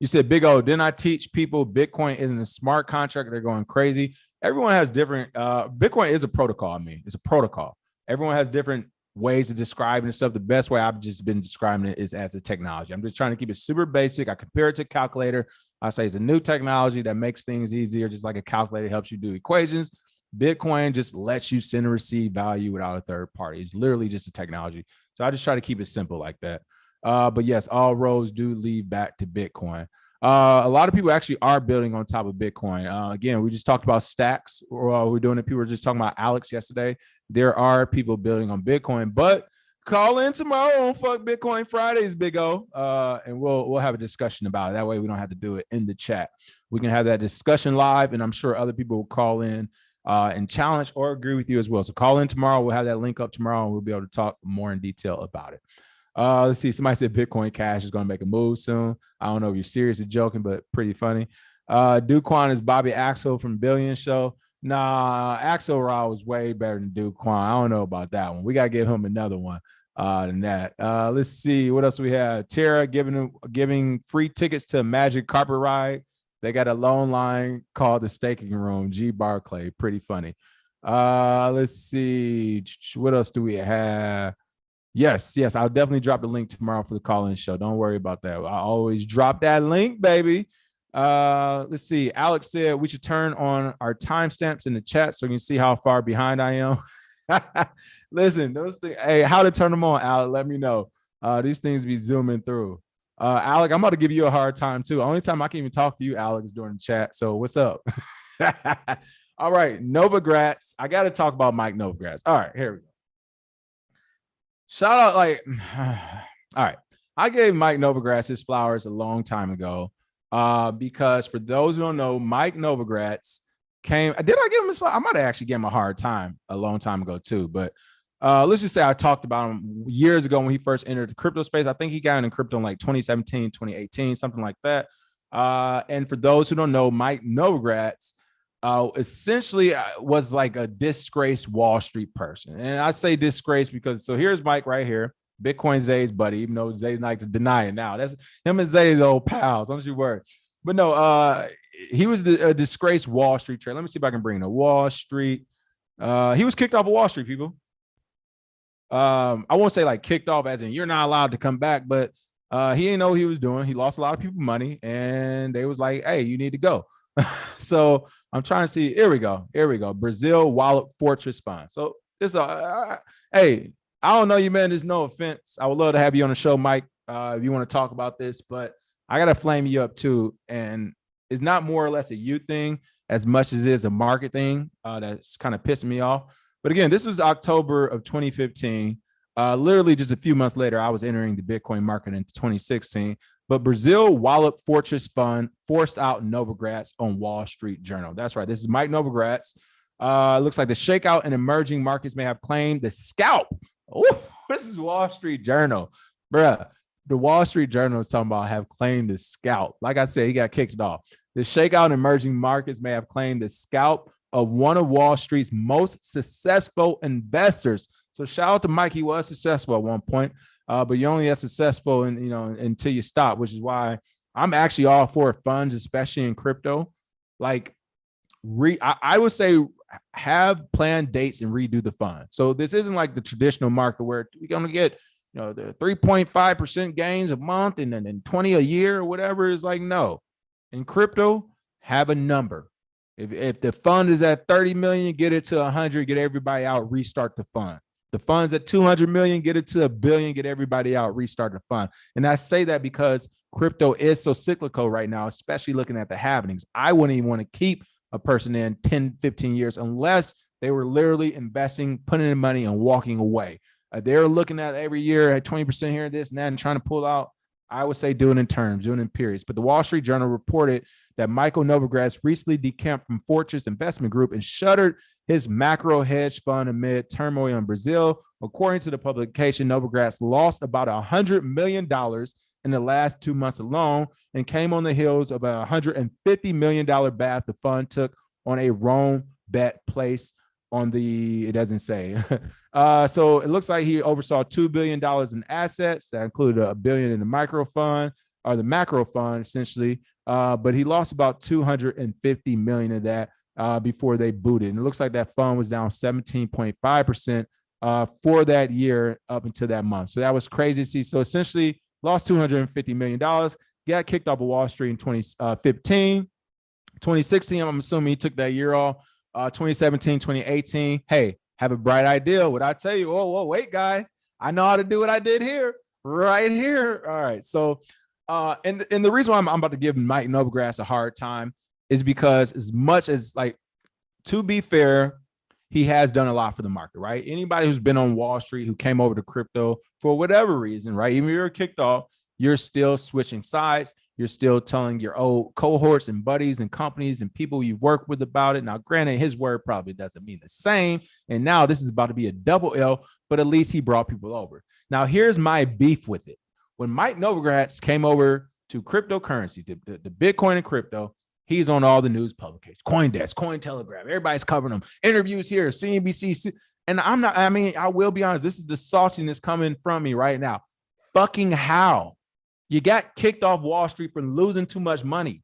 You said, Big O, didn't I teach people Bitcoin isn't a smart contract? They're going crazy. Everyone has different, Bitcoin is a protocol. I mean, it's a protocol. Everyone has different ways of describing stuff. The best way I've just been describing it is as a technology. I'm just trying to keep it super basic. I compare it to a calculator. I say it's a new technology that makes things easier, just like a calculator helps you do equations. Bitcoin just lets you send and receive value without a third party. It's literally just a technology. So I just try to keep it simple like that. But yes, all roads do lead back to Bitcoin. A lot of people actually are building on top of Bitcoin. Again, we just talked about stacks. We're doing it. People were just talking about Alex yesterday. There are people building on Bitcoin, but call in tomorrow on Fuck Bitcoin Fridays, Big O, and we'll have a discussion about it. That way, we don't have to do it in the chat. We can have that discussion live, and I'm sure other people will call in and challenge or agree with you as well. So call in tomorrow. We'll have that link up tomorrow, and we'll be able to talk more in detail about it. Let's see. Somebody said Bitcoin Cash is going to make a move soon. I don't know if you're serious or joking, but pretty funny. Duquan is Bobby Axel from Billion Show. Nah, Axelrod was way better than Duquan. I don't know about that one. We got to give him another one than that. Let's see. What else we have? Terra giving free tickets to Magic Carpet Ride. They got a loan line called the Staking Room. G Barclay. Pretty funny. Let's see. What else do we have? Yes, I'll definitely drop the link tomorrow for the call-in show. Don't worry about that. I always drop that link, baby. Let's see. Alex said we should turn on our timestamps in the chat so you can see how far behind I am. Listen, those things. Hey, how to turn them on, Alex? Let me know. These things be zooming through. Alex, I'm about to give you a hard time too. Only time I can even talk to you, Alex, during the chat. So what's up? All right, Novogratz. I got to talk about Mike Novogratz. All right, here we go. Shout out, all right. I gave Mike Novogratz his flowers a long time ago because for those who don't know, Mike Novogratz did I give him his flowers? I might have actually given him a hard time a long time ago too, but let's just say I talked about him years ago when he first entered the crypto space. I think he got in crypto in like 2017, 2018, something like that. And for those who don't know, Mike Novogratz essentially was like a disgraced Wall Street person. And I say disgrace because, so here's Mike right here, Bitcoin Zay's buddy, even though Zay like to deny it now. That's him and Zay's old pals, don't you worry. But no, he was a disgraced Wall Street trader. Let me see if I can bring the Wall Street. He was kicked off of Wall Street, people. I won't say like kicked off as in you're not allowed to come back, but he didn't know what he was doing. He lost a lot of people money and they was like, hey, you need to go. So I'm trying to see. Here we go. Brazil Wallet Fortress Fund. So this, hey, I don't know you, man. There's no offense. I would love to have you on the show, Mike, if you want to talk about this, but I got to flame you up too. And it's not more or less a you thing as much as it is a market thing that's kind of pissing me off. But again, this was October of 2015. Literally just a few months later, I was entering the Bitcoin market in 2016. But Brazil Wallet Fortress Fund forced out Novogratz on Wall Street Journal. That's right. This is Mike Novogratz. It looks like the shakeout in emerging markets may have claimed the scalp. Oh, this is Wall Street Journal. Bruh, the Wall Street Journal is talking about have claimed the scalp. Like I said, he got kicked off. The shakeout in emerging markets may have claimed the scalp of one of Wall Street's most successful investors. So shout out to Mike. He was successful at one point. But you're only as successful until you stop, which is why I'm actually all for funds, especially in crypto. Like, I would say have planned dates and redo the fund. So this isn't like the traditional market where we're going to get the 3.5% gains a month and then 20 a year or whatever. Is like, no. In crypto, have a number. If the fund is at 30 million, get it to 100, get everybody out, restart the fund. The fund's at 200 million, get it to $1 billion, get everybody out, restart the fund. And I say that because crypto is so cyclical right now, especially looking at the happenings. I wouldn't even want to keep a person in 10, 15 years unless they were literally investing, putting in money and walking away. They're looking at every year at 20% here and this and that and trying to pull out. I would say do it in terms, do it in periods. But the Wall Street Journal reported that Michael Novogratz recently decamped from Fortress Investment Group and shuttered his macro hedge fund amid turmoil in Brazil. According to the publication, Novogratz lost about $100 million in the last 2 months alone and came on the heels of a $150 million bath the fund took on a wrong bet placed on it doesn't say. So it looks like he oversaw $2 billion in assets. That included $1 billion in the micro fund or the macro fund, essentially. But he lost about $250 million of that before they booted. And it looks like that fund was down 17.5% for that year up until that month. So that was crazy to see. So essentially lost $250 million, got kicked off of Wall Street in 2015. 2016, I'm assuming he took that year off. 2017, 2018. Hey, have a bright idea. What I tell you? Oh, wait, guys. I know how to do what I did here, right here. All right. So And the reason why I'm about to give Mike Novogratz a hard time is because, as much as, like, to be fair, he has done a lot for the market, right? Anybody who's been on Wall Street, who came over to crypto for whatever reason, right? Even if you're kicked off, you're still switching sides. You're still telling your old cohorts and buddies and companies and people you've worked with about it. Now, granted, his word probably doesn't mean the same. And now this is about to be a double L, but at least he brought people over. Now, here's my beef with it. When Mike Novogratz came over to cryptocurrency, the Bitcoin and crypto, he's on all the news publications, CoinDesk, Cointelegraph. Everybody's covering him. Interviews here, CNBC. And I will be honest, this is the saltiness coming from me right now. Fucking how? You got kicked off Wall Street for losing too much money.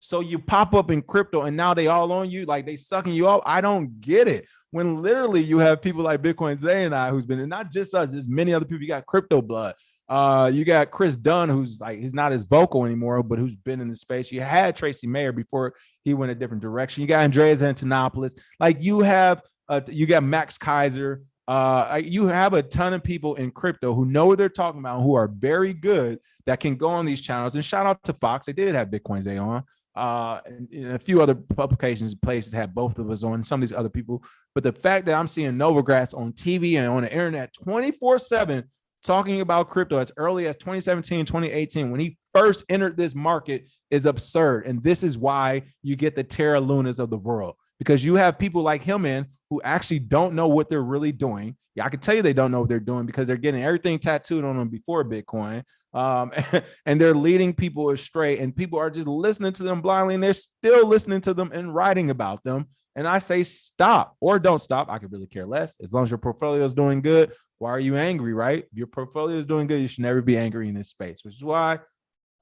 So you pop up in crypto and now they all on you, like they sucking you up. I don't get it. When literally you have people like Bitcoin Zay and I, who's been, and not just us, there's many other people. You got crypto blood. You got Chris Dunn, who's like, he's not as vocal anymore, but who's been in the space. You had Tracy Mayer before he went a different direction. You got Andreas Antonopoulos. Like you got Max Kaiser. You have a ton of people in crypto who know what they're talking about, who are very good, that can go on these channels. And shout out to Fox. They did have Bitcoin Zay on. And a few other publications, places had both of us on, some of these other people. But the fact that I'm seeing Novogratz on TV and on the internet 24/7 talking about crypto as early as 2017, 2018, when he first entered this market, is absurd. And this is why you get the Terra Lunas of the world, because you have people like him who actually don't know what they're really doing. Yeah, I can tell you they don't know what they're doing because they're getting everything tattooed on them before Bitcoin. And they're leading people astray, and people are just listening to them blindly, and they're still listening to them and writing about them. And I say, stop or don't stop. I could really care less. As long as your portfolio is doing good, why are you angry, right? If your portfolio is doing good, you should never be angry in this space, which is why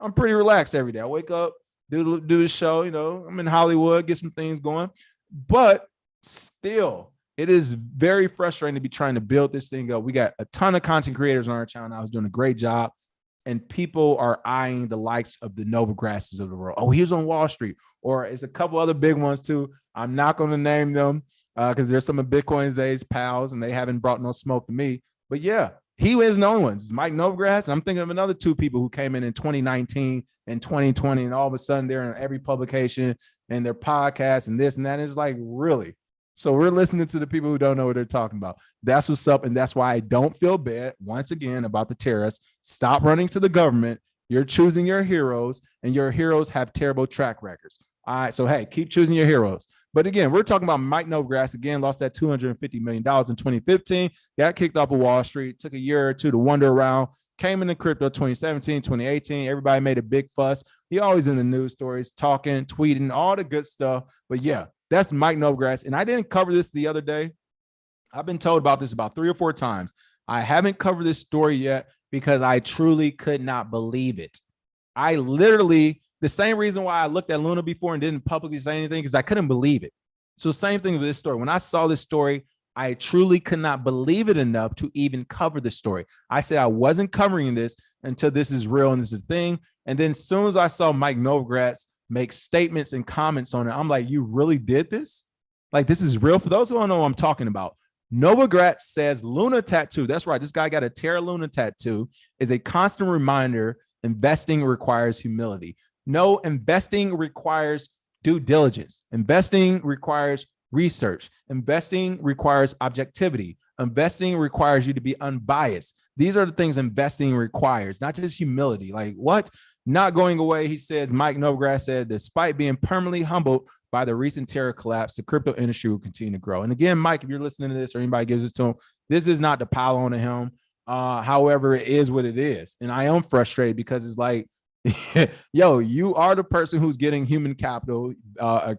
I'm pretty relaxed every day. I wake up, do the show, I'm in Hollywood, get some things going. But still, it is very frustrating to be trying to build this thing up. We got a ton of content creators on our channel. I was doing a great job. And people are eyeing the likes of the Novagratzes of the world. Oh, he was on Wall Street. Or it's a couple other big ones too. I'm not going to name them because there's some of Bitcoin Zay's pals and they haven't brought no smoke to me. But yeah, he was the only one. It's Mike Novogratz. And I'm thinking of another two people who came in 2019 and 2020. And all of a sudden they're in every publication and their podcasts and this and that. And it's like, really? So we're listening to the people who don't know what they're talking about. That's what's up. And that's why I don't feel bad, once again, about the terrorists. Stop running to the government. You're choosing your heroes, and your heroes have terrible track records. All right. So, hey, keep choosing your heroes. But again, we're talking about Mike Novogratz. Again, lost that $250 million in 2015. Got kicked off of Wall Street. Took a year or two to wander around. Came into crypto 2017, 2018. Everybody made a big fuss. He always in the news stories, talking, tweeting, all the good stuff. But yeah, that's Mike Novogratz. And I didn't cover this the other day. I've been told about this about 3 or 4 times. I haven't covered this story yet because I truly could not believe it. I literally, the same reason why I looked at Luna before and didn't publicly say anything, because I couldn't believe it. So same thing with this story. When I saw this story, I truly could not believe it enough to even cover the story. I said I wasn't covering this until this is real and this is a thing. And then as soon as I saw Mike Novogratz make statements and comments on it, I'm like, you really did this? Like, this is real? For those who don't know what I'm talking about, Novogratz says Luna tattoo. That's right. This guy got a Terra Luna tattoo. Is a constant reminder investing requires humility. No, investing requires due diligence. Investing requires research. Investing requires objectivity. Investing requires you to be unbiased. These are the things investing requires, not just humility. Like, what? Not going away, he says. Mike Novogratz said, despite being permanently humbled by the recent Terra collapse, the crypto industry will continue to grow. And again, Mike, if you're listening to this or anybody gives this to him, this is not to pile on to him. However, it is what it is. And I am frustrated because it's like, yo, you are the person who's getting human capital,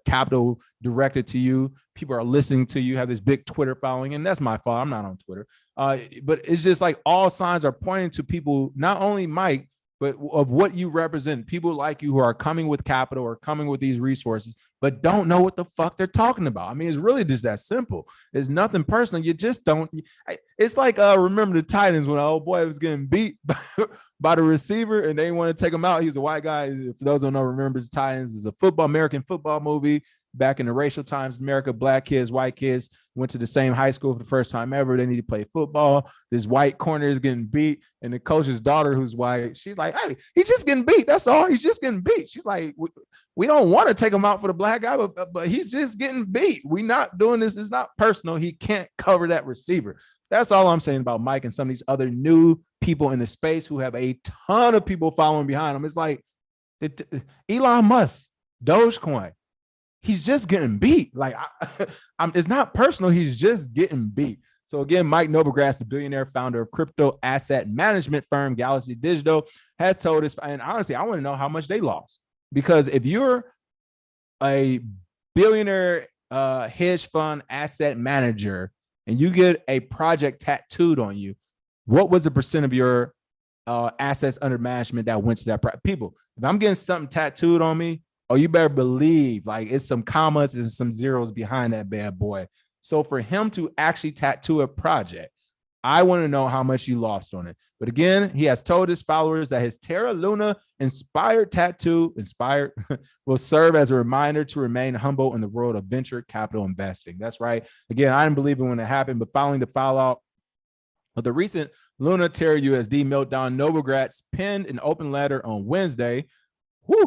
capital directed to you. People are listening to you, have this big Twitter following, and that's my fault. I'm not on Twitter. But it's just like all signs are pointing to people, not only Mike, but of what you represent, people like you who are coming with capital or coming with these resources, but don't know what the fuck they're talking about. I mean, it's really just that simple. It's nothing personal. You just don't. It's like, remember the Titans when our old boy was getting beat by the receiver, and they want to take him out. He's a white guy. For those who don't know, remember the Titans is a American football movie back in the racial times. America, black kids, white kids went to the same high school for the first time ever. They need to play football. This white corner is getting beat, and the coach's daughter, who's white, she's like, "Hey, he's just getting beat. That's all. He's just getting beat." She's like, "We don't want to take him out for the black guy, but he's just getting beat. We're not doing this. It's not personal. He can't cover that receiver." That's all I'm saying about Mike and some of these other new people in the space who have a ton of people following behind them. It's like Elon Musk, Dogecoin. He's just getting beat. Like, it's not personal. He's just getting beat. So again, Mike Novogratz, the billionaire founder of crypto asset management firm Galaxy Digital, has told us, and honestly, I want to know how much they lost. Because if you're a billionaire hedge fund asset manager, and you get a project tattooed on you, what was the percent of your assets under management that went to that people? If I'm getting something tattooed on me, oh, you better believe like it's some commas and some zeros behind that bad boy. So for him to actually tattoo a project, I want to know how much you lost on it. But again, he has told his followers that his Terra LUNA inspired tattoo will serve as a reminder to remain humble in the world of venture capital investing. That's right. Again, I didn't believe it when it happened, but following the fallout of the recent Luna Terra USD meltdown, Novogratz penned an open letter on Wednesday.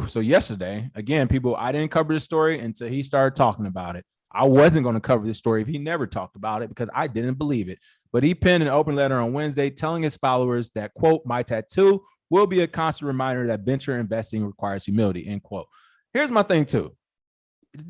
So yesterday, again, people, I didn't cover the story until he started talking about it. I wasn't going to cover this story if he never talked about it because I didn't believe it. But he penned an open letter on Wednesday telling his followers that, quote, "My tattoo will be a constant reminder that venture investing requires humility," end quote. Here's my thing, too.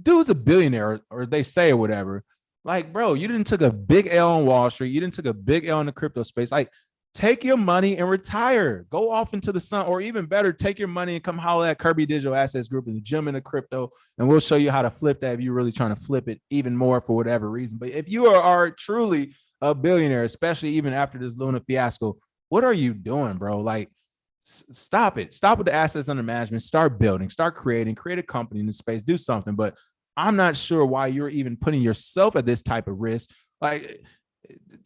Dude's a billionaire, or they say or whatever. Like, bro, you didn't took a big L on Wall Street. You didn't took a big L in the crypto space. Like, take your money and retire. Go off into the sun, or even better, take your money and come holler at KRBE Digital Assets Group in the gym in the crypto, and we'll show you how to flip that if you're really trying to flip it even more for whatever reason. But if you are truly a billionaire, especially even after this Luna fiasco, what are you doing, bro? Like, stop it. Stop with the assets under management. Start building, start create a company in the space, do something. But I'm not sure why you're even putting yourself at this type of risk. Like,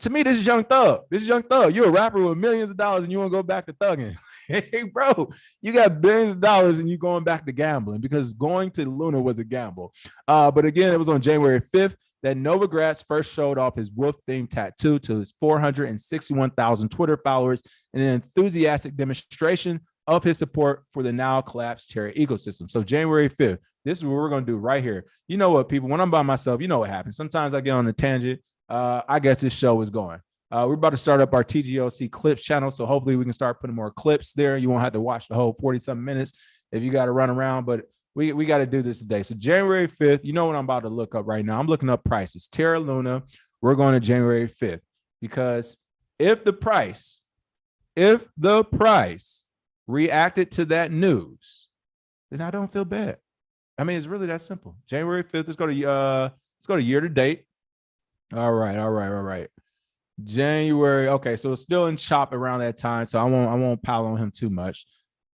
to me, this is Young Thug. You're a rapper with millions of dollars and you want to go back to thugging. Hey, bro, you got billions of dollars and you're going back to gambling because going to Luna was a gamble. But again, it was on January 5th that Novogratz first showed off his wolf-themed tattoo to his 461,000 Twitter followers in an enthusiastic demonstration of his support for the now collapsed Terra ecosystem. So January 5th, this is what we're going to do right here. You know what, people, when I'm by myself, you know what happens. Sometimes I get on a tangent. I guess this show is going. We're about to start up our TGOC clips channel, so hopefully we can start putting more clips there. You won't have to watch the whole 40-something minutes if you got to run around, but we got to do this today. So January 5th, you know what I'm about to look up right now. I'm looking up prices. Terra LUNA, we're going to January 5th because if the price reacted to that news, then I don't feel bad. I mean, it's really that simple. January 5th, let's go to year to date. All right. January. Okay, so it's still in chop around that time, so I won't pile on him too much.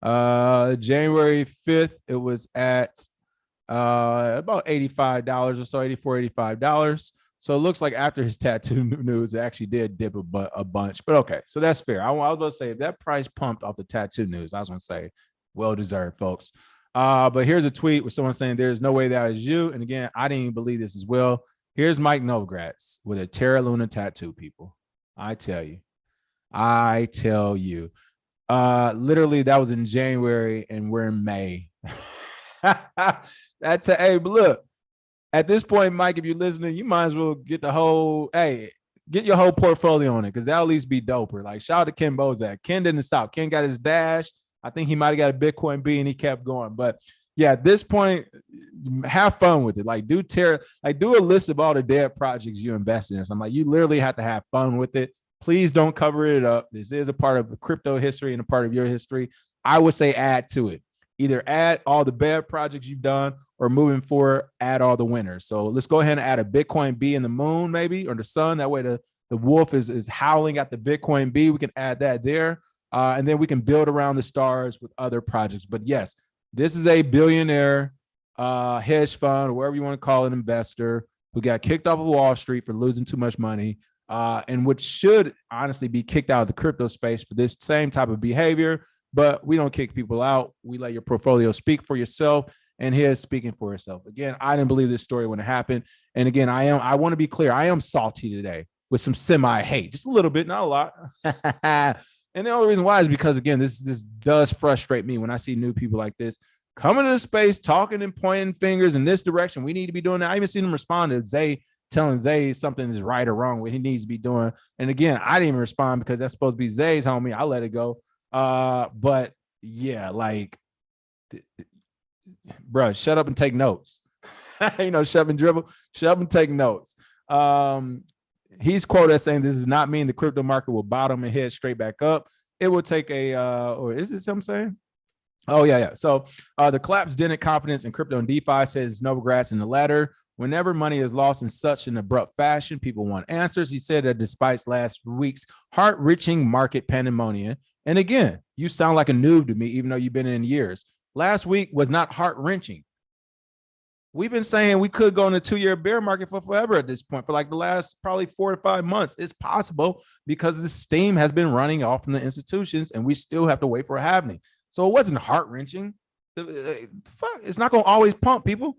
January 5th, it was at about $85 or so, $85. So it looks like after his tattoo news, it actually did dip a bunch. But okay, so that's fair. I was going to say if that price pumped off the tattoo news, I was going to say well deserved, folks. But here's a tweet with someone saying there's no way that is you. And again, I didn't even believe this as well. Here's Mike Novogratz with a Terra LUNA tattoo, people. I tell you. Literally, that was in January, and we're in May. Hey, but look, at this point, Mike, if you're listening, you might as well get your whole portfolio on it, because that'll at least be doper. Like, shout out to Ken Bozak. Ken didn't stop. Ken got his dash. I think he might have got a Bitcoin B and he kept going. But yeah, at this point, have fun with it. Like, do a list of all the dead projects you invest in. So I'm like, you literally have to have fun with it. Please don't cover it up. This is a part of the crypto history and a part of your history. I would say add to it. Either add all the bad projects you've done, or moving forward, add all the winners. So let's go ahead and add a Bitcoin B in the moon, maybe, or the sun. That way the wolf is howling at the Bitcoin B. We can add that there. And then we can build around the stars with other projects. But yes, this is a billionaire hedge fund, or whatever you want to call it, investor who got kicked off of Wall Street for losing too much money. and which should honestly be kicked out of the crypto space for this same type of behavior. But we don't kick people out. We let your portfolio speak for yourself, and here's speaking for itself. Again, I didn't believe this story when it happened. And again, I want to be clear. I am salty today with some semi hate, just a little bit, not a lot. And the only reason why is because, again, this does frustrate me when I see new people like this coming to the space, talking and pointing fingers in this direction. We need to be doing that. I even seen them respond to Zay, telling Zay something is right or wrong, what he needs to be doing. And again, I didn't even respond because that's supposed to be Zay's homie. I let it go. But yeah, like, bro, shut up and take notes. Shove and dribble, shove and take notes. He's quoted as saying, "This does not mean the crypto market will bottom and head straight back up. It will take or is this something saying?" Oh, yeah. So the collapse dented confidence in crypto and DeFi, says Novogratz in the letter. Whenever money is lost in such an abrupt fashion, people want answers. He said that despite last week's heart-wrenching market pandemonium, and again, you sound like a noob to me, even though you've been in years. Last week was not heart-wrenching. We've been saying we could go in a 2-year bear market for forever at this point, for like the last probably 4 to 5 months. It's possible because the steam has been running off from the institutions, and we still have to wait for a halving. So it wasn't heart-wrenching. It's not going to always pump, people.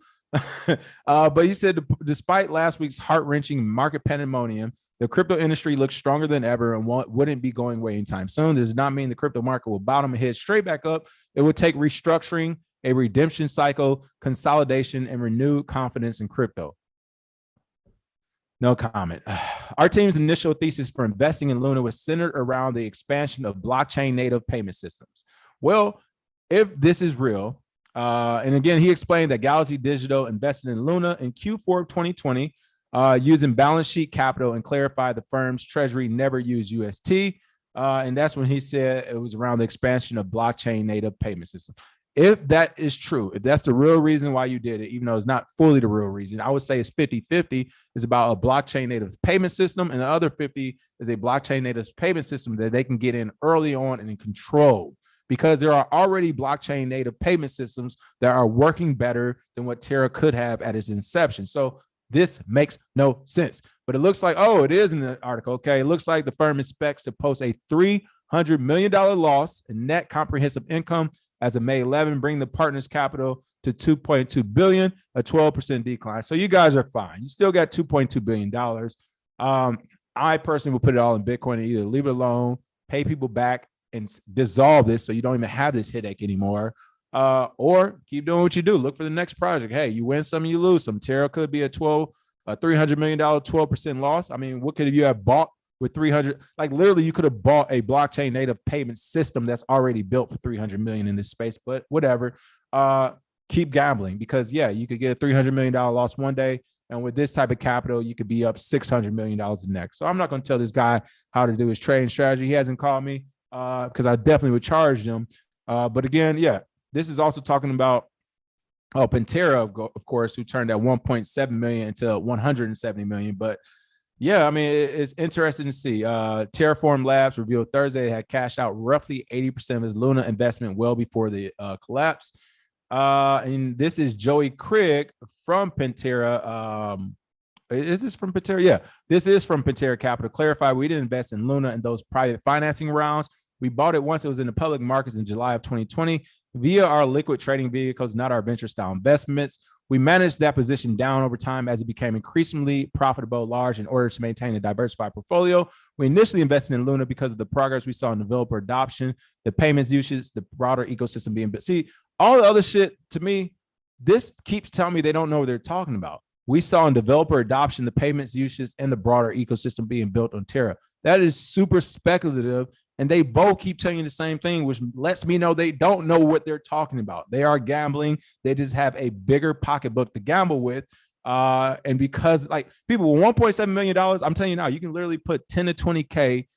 But he said, despite last week's heart-wrenching market pandemonium, the crypto industry looks stronger than ever and wouldn't be going away anytime soon. This does not mean the crypto market will bottom and head straight back up. It would take restructuring, a redemption cycle, consolidation, and renewed confidence in crypto. No comment. Our team's initial thesis for investing in Luna was centered around the expansion of blockchain native payment systems. Well, if this is real, and again, he explained that Galaxy Digital invested in Luna in Q4 of 2020 using balance sheet capital, and clarified the firm's treasury never used UST. And that's when he said it was around the expansion of blockchain native payment system. If that is true, if that's the real reason why you did it, even though it's not fully the real reason, I would say it's 50-50. It's about a blockchain native payment system, and the other 50 is a blockchain native payment system that they can get in early on and in control, because there are already blockchain native payment systems that are working better than what Terra could have at its inception. So this makes no sense. But it looks like, oh, it is in the article. Okay, it looks like the firm expects to post a $300 million loss in net comprehensive income as of May 11, bring the partners' capital to $2.2 billion, a 12% decline. So you guys are fine. You still got $2.2 billion. I personally will put it all in Bitcoin and either leave it alone, pay people back, and dissolve this so you don't even have this headache anymore, or keep doing what you do. Look for the next project. Hey, you win some, you lose some. Terra could be a $300 million, 12% loss. I mean, what could you have bought with 300? Like literally, you could have bought a blockchain native payment system that's already built for 300 million in this space. But whatever, keep gambling, because yeah, you could get a $300 million loss one day, and with this type of capital, you could be up $600 million the next. So I'm not going to tell this guy how to do his trading strategy. He hasn't called me because I definitely would charge him. But again, yeah, this is also talking about Pantera, of course, who turned that 1.7 million into 170 million. But yeah, I mean, it's interesting to see. Terraform Labs revealed Thursday it had cashed out roughly 80% of his Luna investment well before the collapse. And this is Joey Craig from Pantera. Is this from Pantera? Yeah, this is from Pantera Capital. Clarify, we didn't invest in Luna in those private financing rounds. We bought it once it was in the public markets in July of 2020 via our liquid trading vehicles, not our venture style investments. We managed that position down over time as it became increasingly profitable, large, in order to maintain a diversified portfolio. We initially invested in Luna because of the progress we saw in developer adoption, the payments usage, the broader ecosystem being built. See, all the other shit, to me, this keeps telling me they don't know what they're talking about. We saw in developer adoption, the payments usage, and the broader ecosystem being built on Terra. That is super speculative. And they both keep telling you the same thing, which lets me know they don't know what they're talking about. They are gambling. They just have a bigger pocketbook to gamble with. And because like people with $1.7 million, I'm telling you now, you can literally put 10 to 20K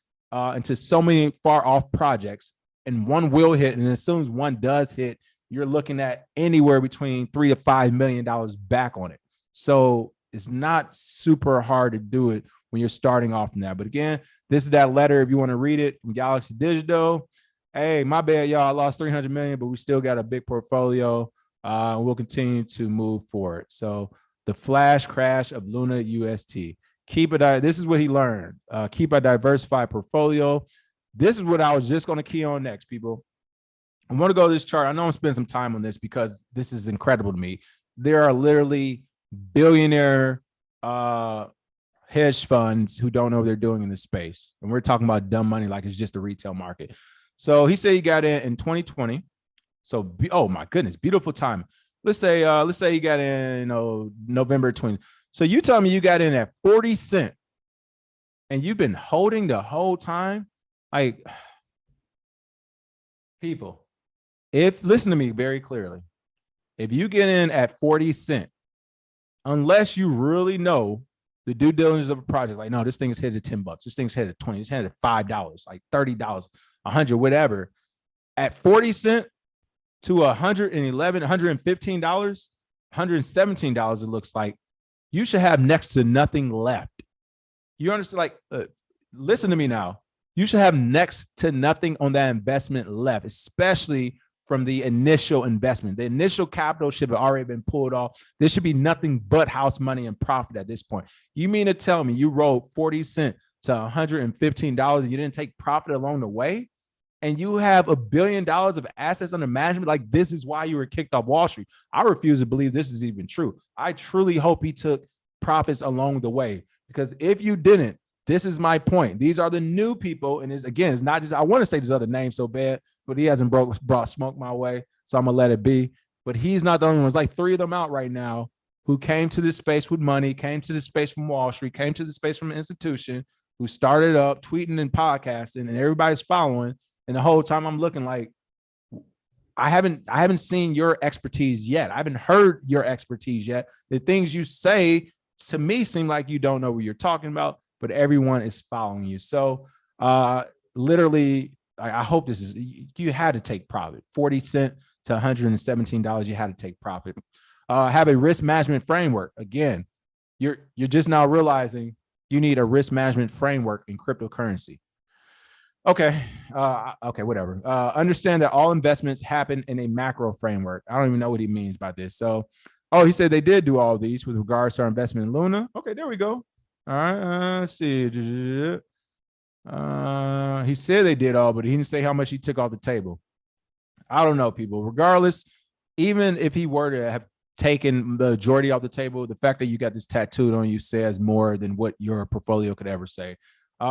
into so many far off projects, and one will hit. And as soon as one does hit, you're looking at anywhere between $3 to $5 million back on it. So it's not super hard to do it when you're starting off from that. But again, this is that letter if you want to read it from Galaxy Digital. Hey, my bad, y'all. I lost 300 million, but we still got a big portfolio. We'll continue to move forward. So the flash crash of Luna UST. This is what he learned. Keep a diversified portfolio. This is what I was just going to key on next, people. I want to go to this chart. I know I'm spending some time on this because this is incredible to me. There are literally billionaire hedge funds who don't know what they're doing in this space. And we're talking about dumb money like it's just a retail market. So he said he got in 2020. So, oh my goodness, beautiful time. Let's say you got in, November 20. So you tell me you got in at 40 cents and you've been holding the whole time. Like, people, listen to me very clearly. If you get in at 40 cents, unless you really know the due diligence of a project, like, no, this thing is headed to $10. This thing's headed to 20. It's headed to $5, like $30, 100, whatever. At 40 cents to $111, $115, $117, it looks like you should have next to nothing left. You understand? Like, listen to me now. You should have next to nothing on that investment left, especially from the initial investment. The initial capital should have already been pulled off. There should be nothing but house money and profit at this point. You mean to tell me you rolled 40 cents to $115 and you didn't take profit along the way? And you have $1 billion of assets under management? Like, this is why you were kicked off Wall Street. I refuse to believe this is even true. I truly hope he took profits along the way, because if you didn't, this is my point. These are the new people. And it's not just, I want to say this other name so bad, but he hasn't brought smoke my way. So I'm going to let it be. But he's not the only one. There's like 3 of them out right now who came to this space with money, came to this space from Wall Street, came to the space from an institution, who started up tweeting and podcasting, and everybody's following. And the whole time I'm looking like, I haven't seen your expertise yet. I haven't heard your expertise yet. The things you say to me seem like you don't know what you're talking about, but everyone is following you. So literally, I hope this is, you had to take profit. 40 cents to $117, you had to take profit. Have a risk management framework. Again, you're just now realizing you need a risk management framework in cryptocurrency. Okay. Whatever. Understand that all investments happen in a macro framework. I don't even know what he means by this. So, he said they did do all of these with regards to our investment in Luna. Okay, there we go. All right. Let's see. He said they did all, but he didn't say how much he took off the table. I don't know, people. Regardless, even if he were to have taken the majority off the table, the fact that you got this tattooed on you says more than what your portfolio could ever say.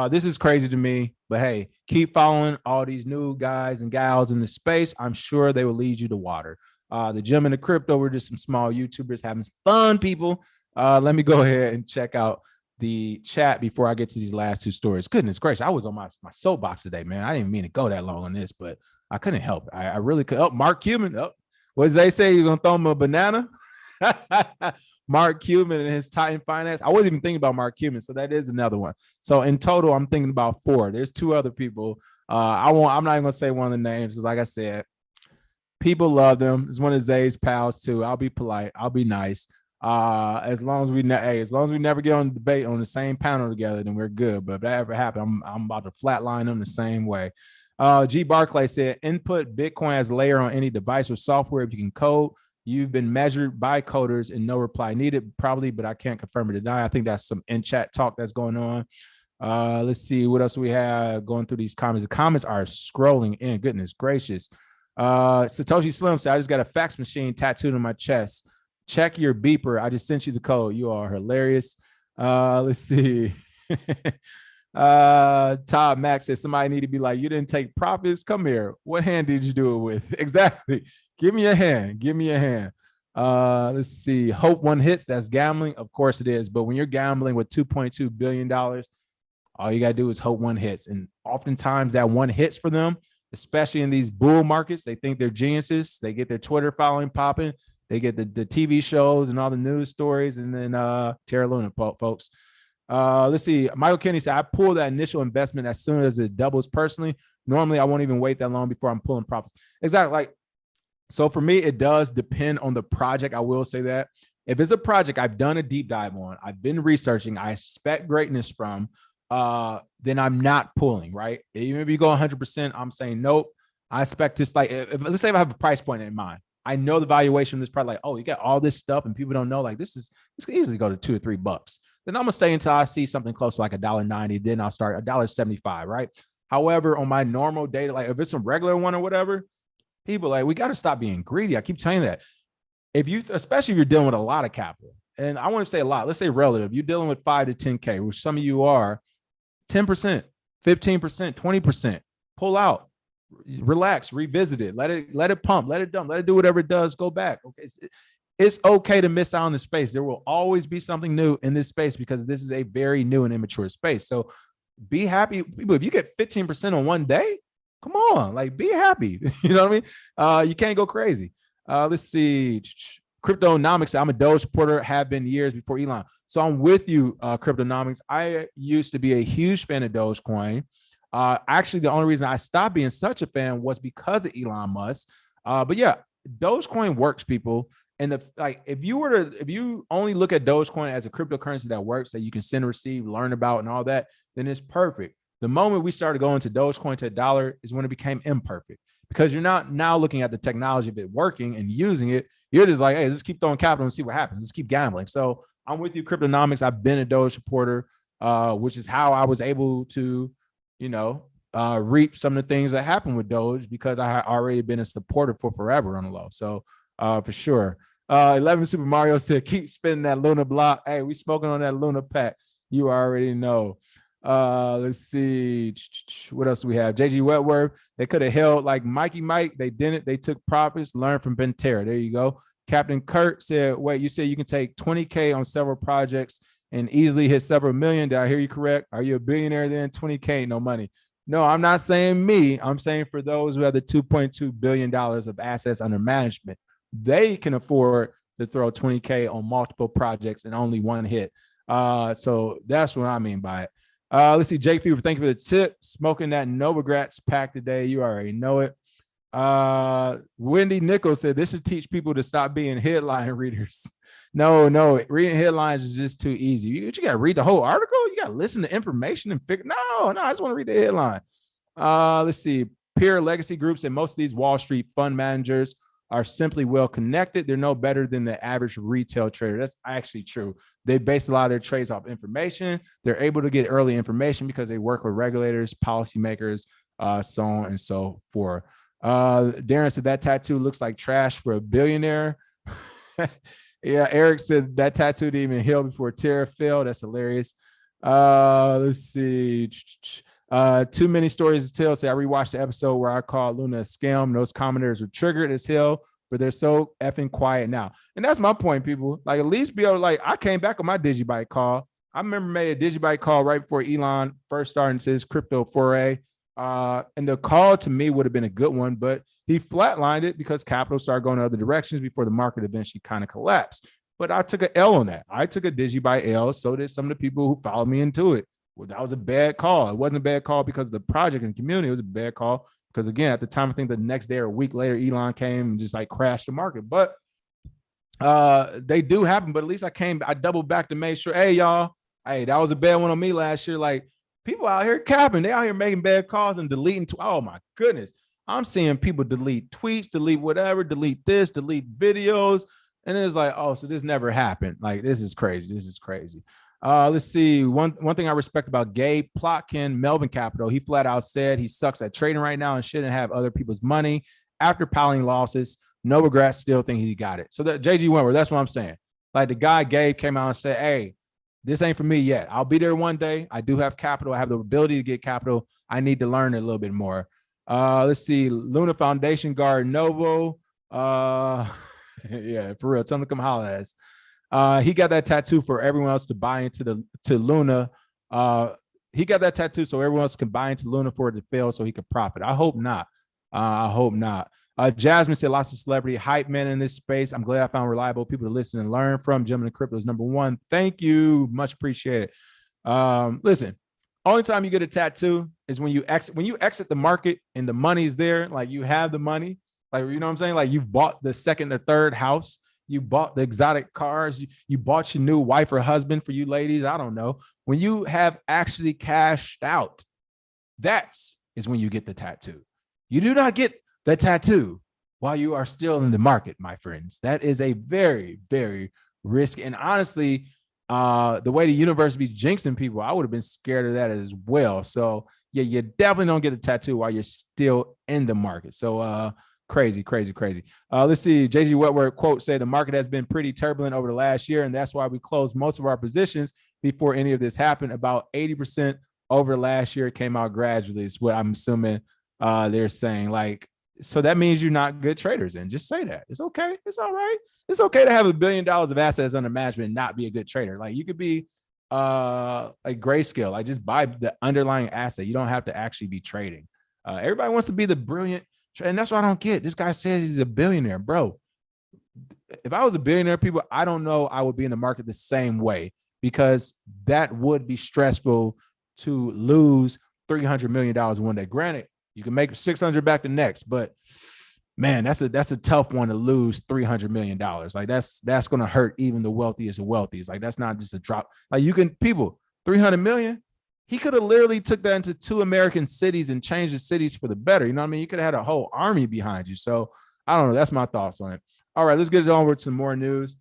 This is crazy to me, but hey, keep following all these new guys and gals in the space. I'm sure they will lead you to water. The gym and the crypto, we're just some small YouTubers having some fun, people. Let me go ahead and check out the chat before I get to these last 2 stories. Goodness gracious, I was on my soapbox today, man. I didn't mean to go that long on this, but I couldn't help it. I really could. Oh, Mark Cuban. Oh, what did they say? He was gonna throw him a banana. Mark Cuban and his Titan Finance. I wasn't even thinking about Mark Cuban, so that is another one. So in total, I'm thinking about 4. There's 2 other people. I'm not even gonna say one of the names because, like I said, people love them. It's one of Zay's pals too. I'll be polite. I'll be nice. As long as we never get on debate on the same panel together, then we're good. But if that ever happens, I'm about to flatline them the same way. G Barclay said, input Bitcoin as layer on any device or software if you can code. You've been measured by coders and no reply needed, probably, but I can't confirm or deny. I think that's some in-chat talk that's going on. Let's see what else we have going through these comments. The comments are scrolling in. Goodness gracious. Satoshi Slim said, I just got a fax machine tattooed on my chest. Check your beeper. I just sent you the code. You are hilarious. Let's see. Todd Max says, somebody need to be like, you didn't take profits. Come here. What hand did you do it with? Exactly. Give me a hand. Give me a hand. Let's see. Hope one hits. That's gambling. Of course it is. But when you're gambling with $2.2 billion, all you got to do is hope one hits. And oftentimes that one hits for them, especially in these bull markets. They think they're geniuses. They get their Twitter following popping. They get the TV shows and all the news stories. And then Terra LUNA, folks. Let's see. Michael Kenny said, I pull that initial investment as soon as it doubles personally. Normally, I won't even wait that long before I'm pulling profits. Exactly. So for me, it does depend on the project. I will say that if it's a project I've done a deep dive on, I've been researching, I expect greatness from, then I'm not pulling, right? Even if you go 100%, I'm saying, nope. I expect just like, let's say if I have a price point in mind, I know the valuation of this product, like, oh, you got all this stuff and people don't know, like this could easily go to $2 or $3. Then I'm gonna stay until I see something close to like $1.90. Then I'll start $1.75, right? However, on my normal day, like if it's a regular one or whatever, people like, we got to stop being greedy. I keep telling you that. If you, especially if you're dealing with a lot of capital, and I want to say a lot, let's say relative, you're dealing with 5 to 10K, which some of you are, 10%, 15%, 20%, pull out, relax, revisit it, let it pump, let it dump, let it do whatever it does, go back. Okay. It's okay to miss out on the space. There will always be something new in this space because this is a very new and immature space. So be happy. People, if you get 15% on one day, come on, like be happy. You know what I mean? You can't go crazy. Let's see. Cryptonomics. I'm a Doge supporter, have been years before Elon. So I'm with you, Cryptonomics. I used to be a huge fan of Dogecoin. Actually, the only reason I stopped being such a fan was because of Elon Musk. But yeah, Dogecoin works, people. And if you only look at Dogecoin as a cryptocurrency that works, that you can send and receive, learn about, and all that, then it's perfect. The moment we started going to Dogecoin to $1 is when it became imperfect, because you're not now looking at the technology of it working and using it. You're just like, hey, let's keep throwing capital and see what happens. Let's keep gambling. So I'm with you, Cryptonomics. I've been a Doge supporter, which is how I was able to, reap some of the things that happened with Doge, because I had already been a supporter for forever on the low. So for sure. 11 Super Mario said, keep spinning that Luna block. Hey, we smoking on that Luna pack. You already know. Let's see. What else do we have? JG Wetworth. They could have held like Mikey Mike. They didn't. They took profits, learned from Terra. There you go. Captain Kurt said, wait, you said you can take 20K on several projects and easily hit several million. Did I hear you correct? Are you a billionaire then? 20K, no money. No, I'm not saying me. I'm saying for those who have the $2.2 billion of assets under management, they can afford to throw 20K on multiple projects and only one hit. So that's what I mean by it. Let's see, Jake Fever, thank you for the tip. Smoking that Novogratz pack today. You already know it. Wendy Nichols said this should teach people to stop being headline readers. No, reading headlines is just too easy. You got to read the whole article. You got to listen to information and figure. No, I just want to read the headline. Let's see. Peer legacy groups and most of these Wall Street fund managers are simply well connected. They're no better than the average retail trader. That's actually true. They base a lot of their trades off information. They're able to get early information because they work with regulators, policymakers, so on and so forth. Darren said that tattoo looks like trash for a billionaire. Yeah, Eric said that tattoo didn't even heal before Terra failed. That's hilarious. Let's see. Too many stories to tell. Say I rewatched the episode where I called Luna a scam. Those commenters were triggered as hell, but they're so effing quiet now. And that's my point, people. Like, at least be able to, like, I came back on my Digibyte call. I remember made a Digibyte call right before Elon first started his crypto foray. And the call to me would have been a good one, but he flatlined it because capital started going in other directions before the market eventually kind of collapsed. But I took an L on that. I took a Digibyte L. So did some of the people who followed me into it. Well, that was a bad call. It wasn't a bad call because of the project and community. It was a bad call because, again, at the time, I think the next day or a week later, Elon came and just like crashed the market. But they do happen. But at least I doubled back to make sure, hey, y'all, hey, that was a bad one on me last year. Like, people out here capping. They out here making bad calls and deleting. Oh, my goodness. I'm seeing people delete tweets, delete whatever, delete this, delete videos. And it's like, oh, so this never happened. Like, this is crazy. This is crazy. Let's see. One thing I respect about Gabe Plotkin, Melvin Capital, he flat out said he sucks at trading right now and shouldn't have other people's money. After piling losses, Novogratz still think he got it. So that JG Wentworth, that's what I'm saying. Like, the guy Gabe came out and said, hey, this ain't for me yet. I'll be there one day. I do have capital. I have the ability to get capital. I need to learn a little bit more. Let's see. Luna Foundation guard Novo. Yeah, for real. Tell him to come holler at us. He got that tattoo for everyone else to buy into to Luna. He got that tattoo so everyone else can buy into Luna for it to fail so he could profit. I hope not. I hope not. Jasmine said lots of celebrity hype men in this space. I'm glad I found reliable people to listen and learn from. Jumping to crypto is number one. Thank you. Much appreciated. Listen, only time you get a tattoo is when you exit the market and the money's there. Like, you have the money. Like, you know what I'm saying? Like, you've bought the second or third house. You bought the exotic cars. You bought your new wife or husband, for you ladies. I don't know. When you have actually cashed out, is when you get the tattoo. You do not get the tattoo while you are still in the market, my friends. That is a very, very risky. And honestly, the way the universe be jinxing people, I would have been scared of that as well. So yeah, you definitely don't get a tattoo while you're still in the market. So crazy. Let's see. JG Wetworth quote say the market has been pretty turbulent over the last year, and that's why we closed most of our positions before any of this happened. About 80% over the last year came out gradually. Is what I'm assuming they're saying. Like, so that means you're not good traders. And just say that. It's okay. It's all right. It's okay to have $1 billion of assets under management and not be a good trader. Like, you could be like grayscale. Like, just buy the underlying asset. You don't have to actually be trading. Everybody wants to be the brilliant, and that's what I don't get. This guy says he's a billionaire, bro. If I was a billionaire, people, I don't know, I would be in the market the same way, because that would be stressful to lose $300 million one day. Granted, you can make 600 back the next, but man, that's a tough one to lose $300 million. Like, that's going to hurt even the wealthiest of wealthies. Like, that's not just a drop. Like, you can, people, 300 million, he could have literally took that into 2 American cities and changed the cities for the better. You know what I mean? You could have had a whole army behind you. So I don't know. That's my thoughts on it. All right, let's get on with some more news.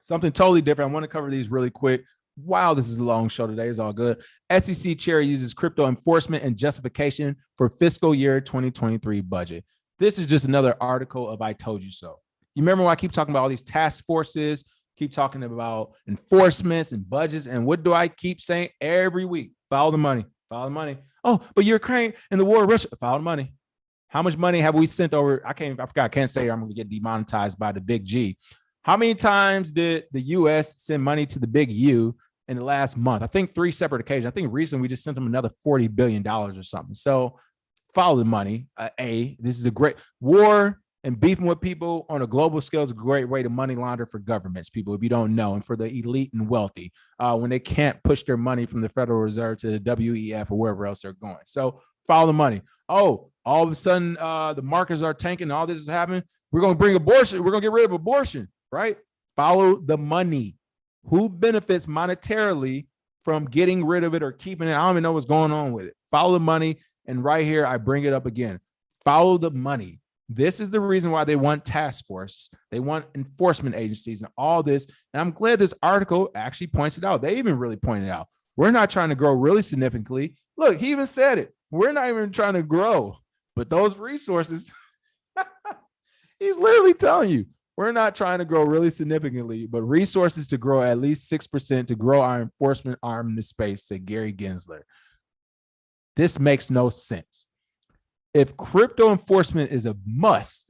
Something totally different. I want to cover these really quick. Wow, this is a long show today. It's all good. SEC chair uses crypto enforcement and justification for fiscal year 2023 budget. This is just another article of I told you so. You remember when I keep talking about all these task forces, keep talking about enforcements and budgets, and what do I keep saying every week? Follow the money. Follow the money. Oh, but Ukraine and the war in Russia. Follow the money. How much money have we sent over? I forgot. I can't say I'm going to get demonetized by the big G. How many times did the U.S. send money to the big U in the last month? I think 3 separate occasions. I think recently we just sent them another $40 billion or something. So follow the money. This is a great war, and beefing with people on a global scale is a great way to money launder for governments, people, if you don't know, and for the elite and wealthy when they can't push their money from the Federal Reserve to the WEF or wherever else they're going. So follow the money. Oh, all of a sudden the markets are tanking and all this is happening. We're going to bring abortion. We're going to get rid of abortion, right? Follow the money. Who benefits monetarily from getting rid of it or keeping it? I don't even know what's going on with it. Follow the money. And right here, I bring it up again. Follow the money. This is the reason why they want task force. They want enforcement agencies and all this. And I'm glad this article actually points it out. They even really pointed out. We're not trying to grow really significantly. Look, he even said it. We're not even trying to grow. But those resources, he's literally telling you, we're not trying to grow really significantly, but resources to grow at least 6% to grow our enforcement arm in this space, said Gary Gensler. This makes no sense. If crypto enforcement is a must,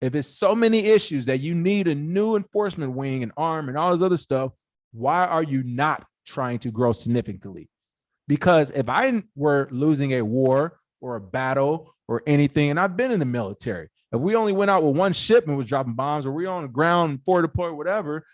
if it's so many issues that you need a new enforcement wing and arm and all this other stuff, why are you not trying to grow significantly? Because if I were losing a war or a battle or anything, and I've been in the military, if we only went out with one ship and was dropping bombs, or we on the ground, forward deployed, whatever,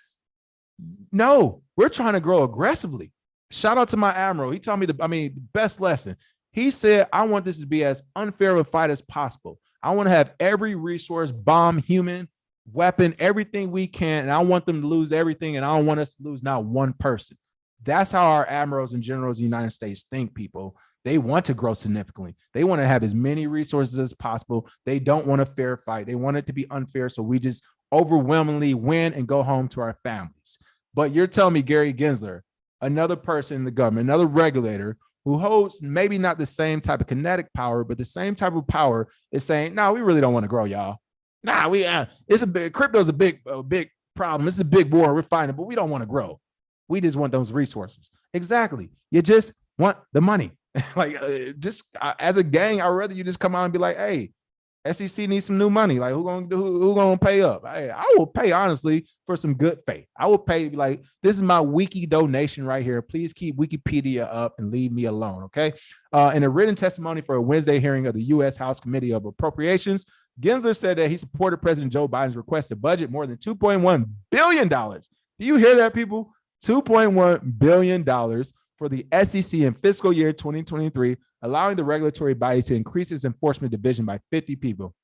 no, we're trying to grow aggressively. Shout out to my admiral. He taught me the best lesson. He said, I want this to be as unfair of a fight as possible. I want to have every resource, bomb, human, weapon, everything we can, and I want them to lose everything, and I don't want us to lose not one person. That's how our admirals and generals of the United States think, people. They want to grow significantly. They want to have as many resources as possible. They don't want a fair fight. They want it to be unfair, so we just overwhelmingly win and go home to our families. But you're telling me Gary Gensler, another person in the government, another regulator, who holds maybe not the same type of kinetic power, but the same type of power, is saying, no, we really don't want to grow, y'all. Nah, it's a big, crypto's a big problem. It's a big war. We're fighting, but we don't want to grow. We just want those resources. Exactly. You just want the money. Like, as a gang, I'd rather you just come out and be like, hey, SEC needs some new money. Like, who gonna pay up? I will pay, honestly, for some good faith. I will pay, like, this is my wiki donation right here. Please keep Wikipedia up and leave me alone, okay? In a written testimony for a Wednesday hearing of the U.S. House Committee of Appropriations, Gensler said that he supported President Joe Biden's request to budget more than $2.1 billion. Do you hear that, people? $2.1 billion for the SEC in fiscal year 2023, allowing the regulatory body to increase its enforcement division by 50 people.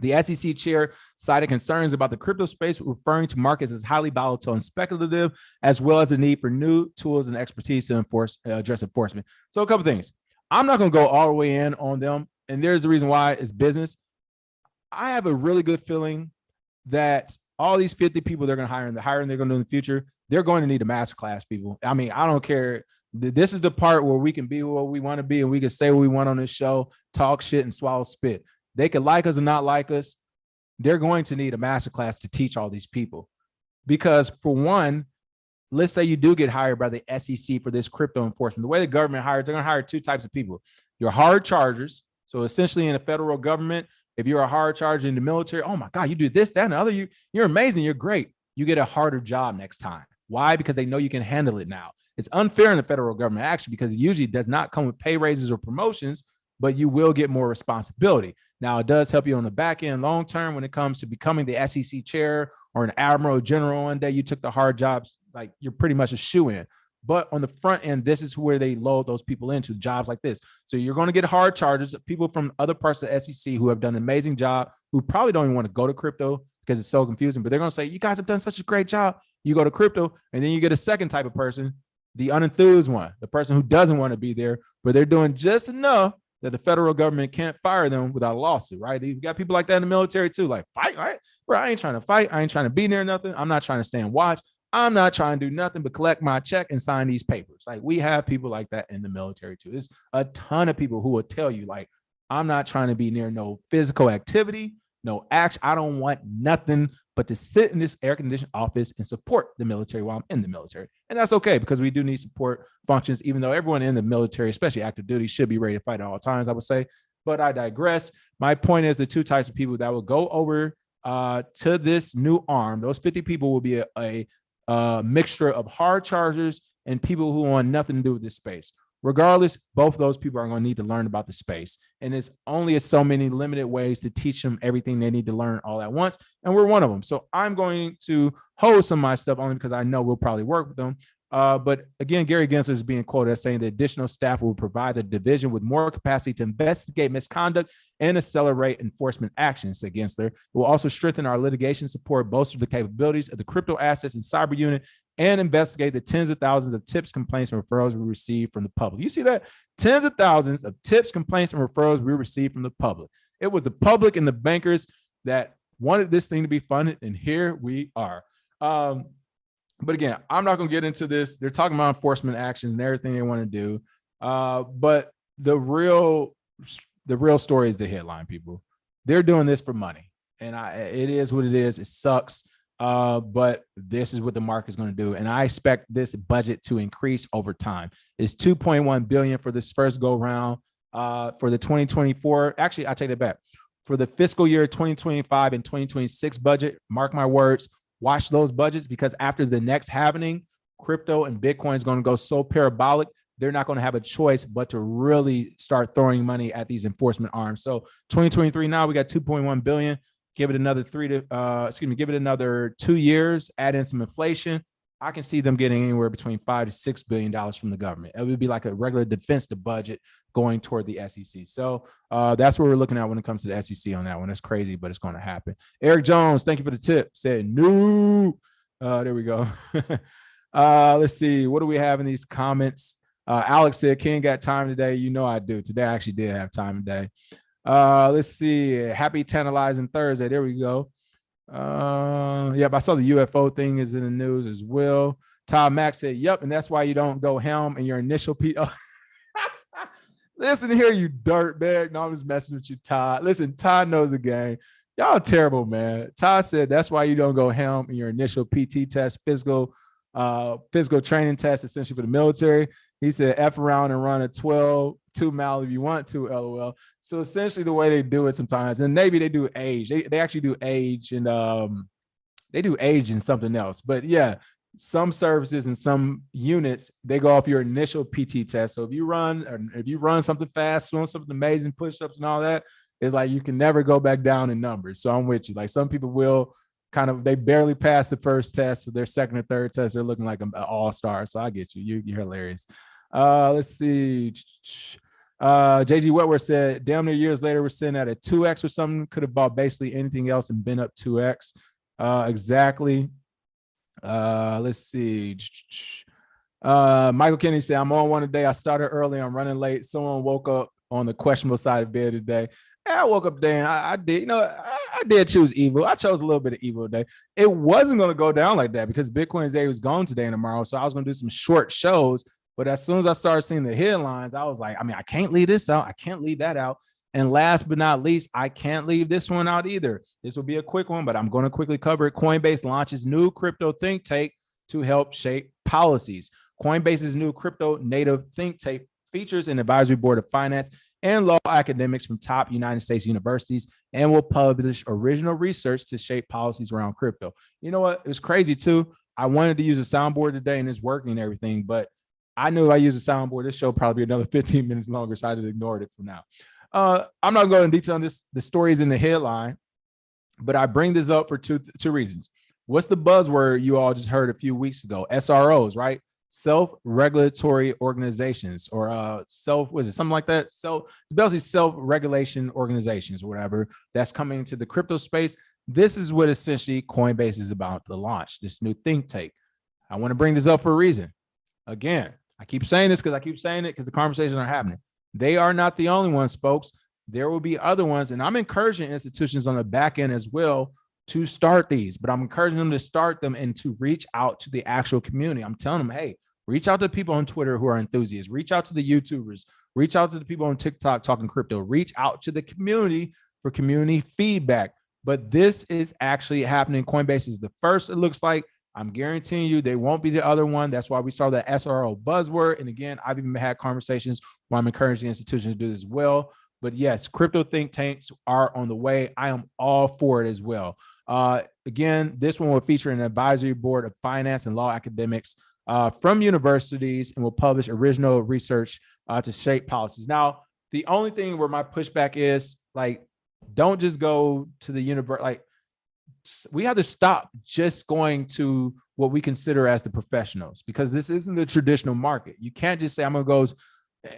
The SEC chair cited concerns about the crypto space, referring to markets as highly volatile and speculative, as well as the need for new tools and expertise to address enforcement. So a couple things. I'm not going to go all the way in on them, and there's the reason why. It's business. I have a really good feeling that all these 50 people they're going to hire and the hiring they're going to do in the future, they're going to need a masterclass, people. I mean, I don't care. This is the part where we can be what we want to be and we can say what we want on this show, talk shit and swallow spit. They can like us or not like us. They're going to need a masterclass to teach all these people. Because for one, let's say you do get hired by the SEC for this crypto enforcement. The way the government hires, they're going to hire two types of people. Your hard chargers. So essentially in the federal government, if you're a hard charger in the military, oh my God, you do this, that, and the other, you're amazing, you're great. You get a harder job next time. Why? Because they know you can handle it now. It's unfair in the federal government, actually, because it usually does not come with pay raises or promotions, but you will get more responsibility. Now, it does help you on the back end long term when it comes to becoming the SEC chair or an admiral general. One day you took the hard jobs, like you're pretty much a shoe-in. But on the front end, this is where they load those people into jobs like this. So you're going to get hard charges, people from other parts of the SEC who have done an amazing job, who probably don't even want to go to crypto because it's so confusing, but they're going to say, you guys have done such a great job. You go to crypto, and then you get a second type of person, the unenthused one, the person who doesn't want to be there, but they're doing just enough that the federal government can't fire them without a lawsuit, right? You've got people like that in the military too, like, fight, right? Bro, I ain't trying to fight. I ain't trying to be near nothing. I'm not trying to stand watch. I'm not trying to do nothing but collect my check and sign these papers. Like, we have people like that in the military too. There's a ton of people who will tell you, like, I'm not trying to be near no physical activity, no action. I don't want nothing but to sit in this air-conditioned office and support the military while I'm in the military. And that's okay, because we do need support functions, even though everyone in the military, especially active duty, should be ready to fight at all times, I would say. But I digress. My point is the two types of people that will go over to this new arm, those 50 people will be a mixture of hard chargers and people who want nothing to do with this space. Regardless, both of those people are going to need to learn about the space. And it's only so many limited ways to teach them everything they need to learn all at once. And we're one of them. So I'm going to hold some of my stuff only because I know we'll probably work with them. But again, Gary Gensler is being quoted as saying the additional staff will provide the division with more capacity to investigate misconduct and accelerate enforcement actions against her. It will also strengthen our litigation support, bolster the capabilities of the crypto assets and cyber unit, and investigate the tens of thousands of tips, complaints, and referrals we receive from the public. You see that? Tens of thousands of tips, complaints, and referrals we receive from the public. It was the public and the bankers that wanted this thing to be funded, and here we are. But again, I'm not going to get into this. They're talking about enforcement actions and everything they want to do. But the real story is the headline, people. They're doing this for money. And it is what it is. It sucks. But this is what the market is going to do. And I expect this budget to increase over time. It's $2.1 billion for this first go round. For the 2024, actually, I take that back. For the fiscal year 2025 and 2026 budget, mark my words, watch those budgets, because after the next halvening, crypto and Bitcoin is going to go so parabolic, they're not going to have a choice but to really start throwing money at these enforcement arms. So 2023 now, we got 2.1 billion. Give it another give it another 2 years, add in some inflation. I can see them getting anywhere between $5 to $6 billion from the government. It would be like a regular defensive budget going toward the SEC. So that's what we're looking at when it comes to the SEC on that one. That's crazy, but it's going to happen. Eric Jones, thank you for the tip. Said no. There we go. Let's see. What do we have in these comments? Alex said, King got time today. You know I do. Today I actually did have time today. Let's see. Happy tantalizing Thursday. There we go. Yep, I saw the UFO thing is in the news as well. Todd Mack said, yep, and that's why you don't go helm in your initial Listen here, you dirtbag. No, I'm just messing with you, Todd. Listen, Todd knows the game. Y'all are terrible, man. Todd said that's why you don't go helm in your initial PT test, physical training test, essentially for the military. He said F around and run a 2 mile if you want to, LOL. So essentially the way they do it sometimes, and maybe they do age. They actually do age, and they do age and something else. But yeah, some services and some units, they go off your initial PT test. So if you run something fast, swim something amazing, push-ups and all that, it's like you can never go back down in numbers. So I'm with you. Like some people will they barely pass the first test, so their second or third test, they're looking like an all-star. So I get you. You're hilarious. Let's see. JG Wetworth said, damn near years later, we're sitting at a 2x or something. Could have bought basically anything else and been up 2x. Exactly. Let's see. Michael Kennedy said, I'm on one today. I started early. I'm running late. Someone woke up on the questionable side of bed today. I woke up there and I did, I did choose evil. I chose a little bit of evil today. It wasn't going to go down like that because Bitcoin's day was gone today and tomorrow. So I was going to do some short shows. But as soon as I started seeing the headlines, I was like, I mean, I can't leave this out. I can't leave that out. And last but not least, I can't leave this one out either. This will be a quick one, but I'm going to quickly cover it. Coinbase launches new crypto think tank to help shape policies. Coinbase's new crypto native think tank features an advisory board of finance and law academics from top United States universities and will publish original research to shape policies around crypto. You know what? It was crazy too. I wanted to use a soundboard today and it's working and everything, but I knew if I use a soundboard, this show probably another 15 minutes longer, so I just ignored it for now. I'm not going in detail on this. The story is in the headline, but I bring this up for two reasons. What's the buzzword you all just heard a few weeks ago? SROs, right? Self-regulatory organizations, or was it something like that? So it's basically self-regulation organizations or whatever that's coming into the crypto space. This is what essentially Coinbase is about to launch, this new think tank. I want to bring this up for a reason. Again, I keep saying this because I keep saying it because the conversations are happening. They are not the only ones, folks. There will be other ones, and I'm encouraging institutions on the back end as well to start these, but I'm encouraging them to start them and to reach out to the actual community. I'm telling them, hey, reach out to people on Twitter who are enthusiasts, reach out to the YouTubers, reach out to the people on TikTok talking crypto, reach out to the community for community feedback. But this is actually happening. Coinbase is the first, it looks like. I'm guaranteeing you they won't be the other one. That's why we saw the SRO buzzword. And again, I've even had conversations where I'm encouraging institutions to do this as well. But yes, crypto think tanks are on the way. I am all for it as well. Again, this one will feature an advisory board of finance and law academics from universities and will publish original research to shape policies. Now, the only thing where my pushback is, like, don't just go to the university. Like, we have to stop just going to what we consider as the professionals, because this isn't the traditional market. You can't just say, I'm going to go,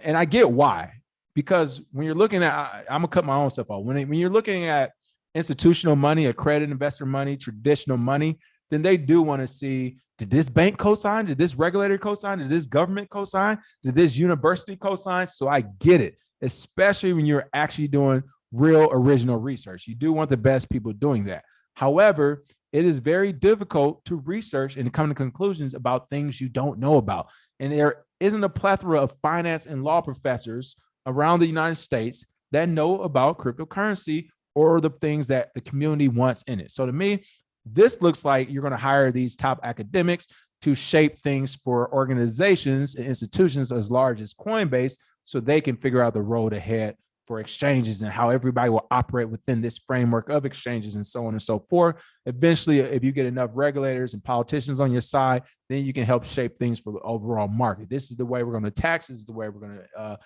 and I get why. Because when you're looking at, I'm gonna cut my own stuff off. When you're looking at institutional money, accredited investor money, traditional money, then they do want to see, did this bank co-sign? Did this regulator co-sign? Did this government co-sign? Did this university co-sign? So I get it, especially when you're actually doing real original research. You do want the best people doing that. However, it is very difficult to research and come to conclusions about things you don't know about. And there isn't a plethora of finance and law professors around the United States that know about cryptocurrency or the things that the community wants in it. So to me, this looks like you're going to hire these top academics to shape things for organizations and institutions as large as Coinbase, so they can figure out the road ahead for exchanges and how everybody will operate within this framework of exchanges and so on and so forth. Eventually, if you get enough regulators and politicians on your side, then you can help shape things for the overall market. This is the way we're going to tax. This is the way we're going to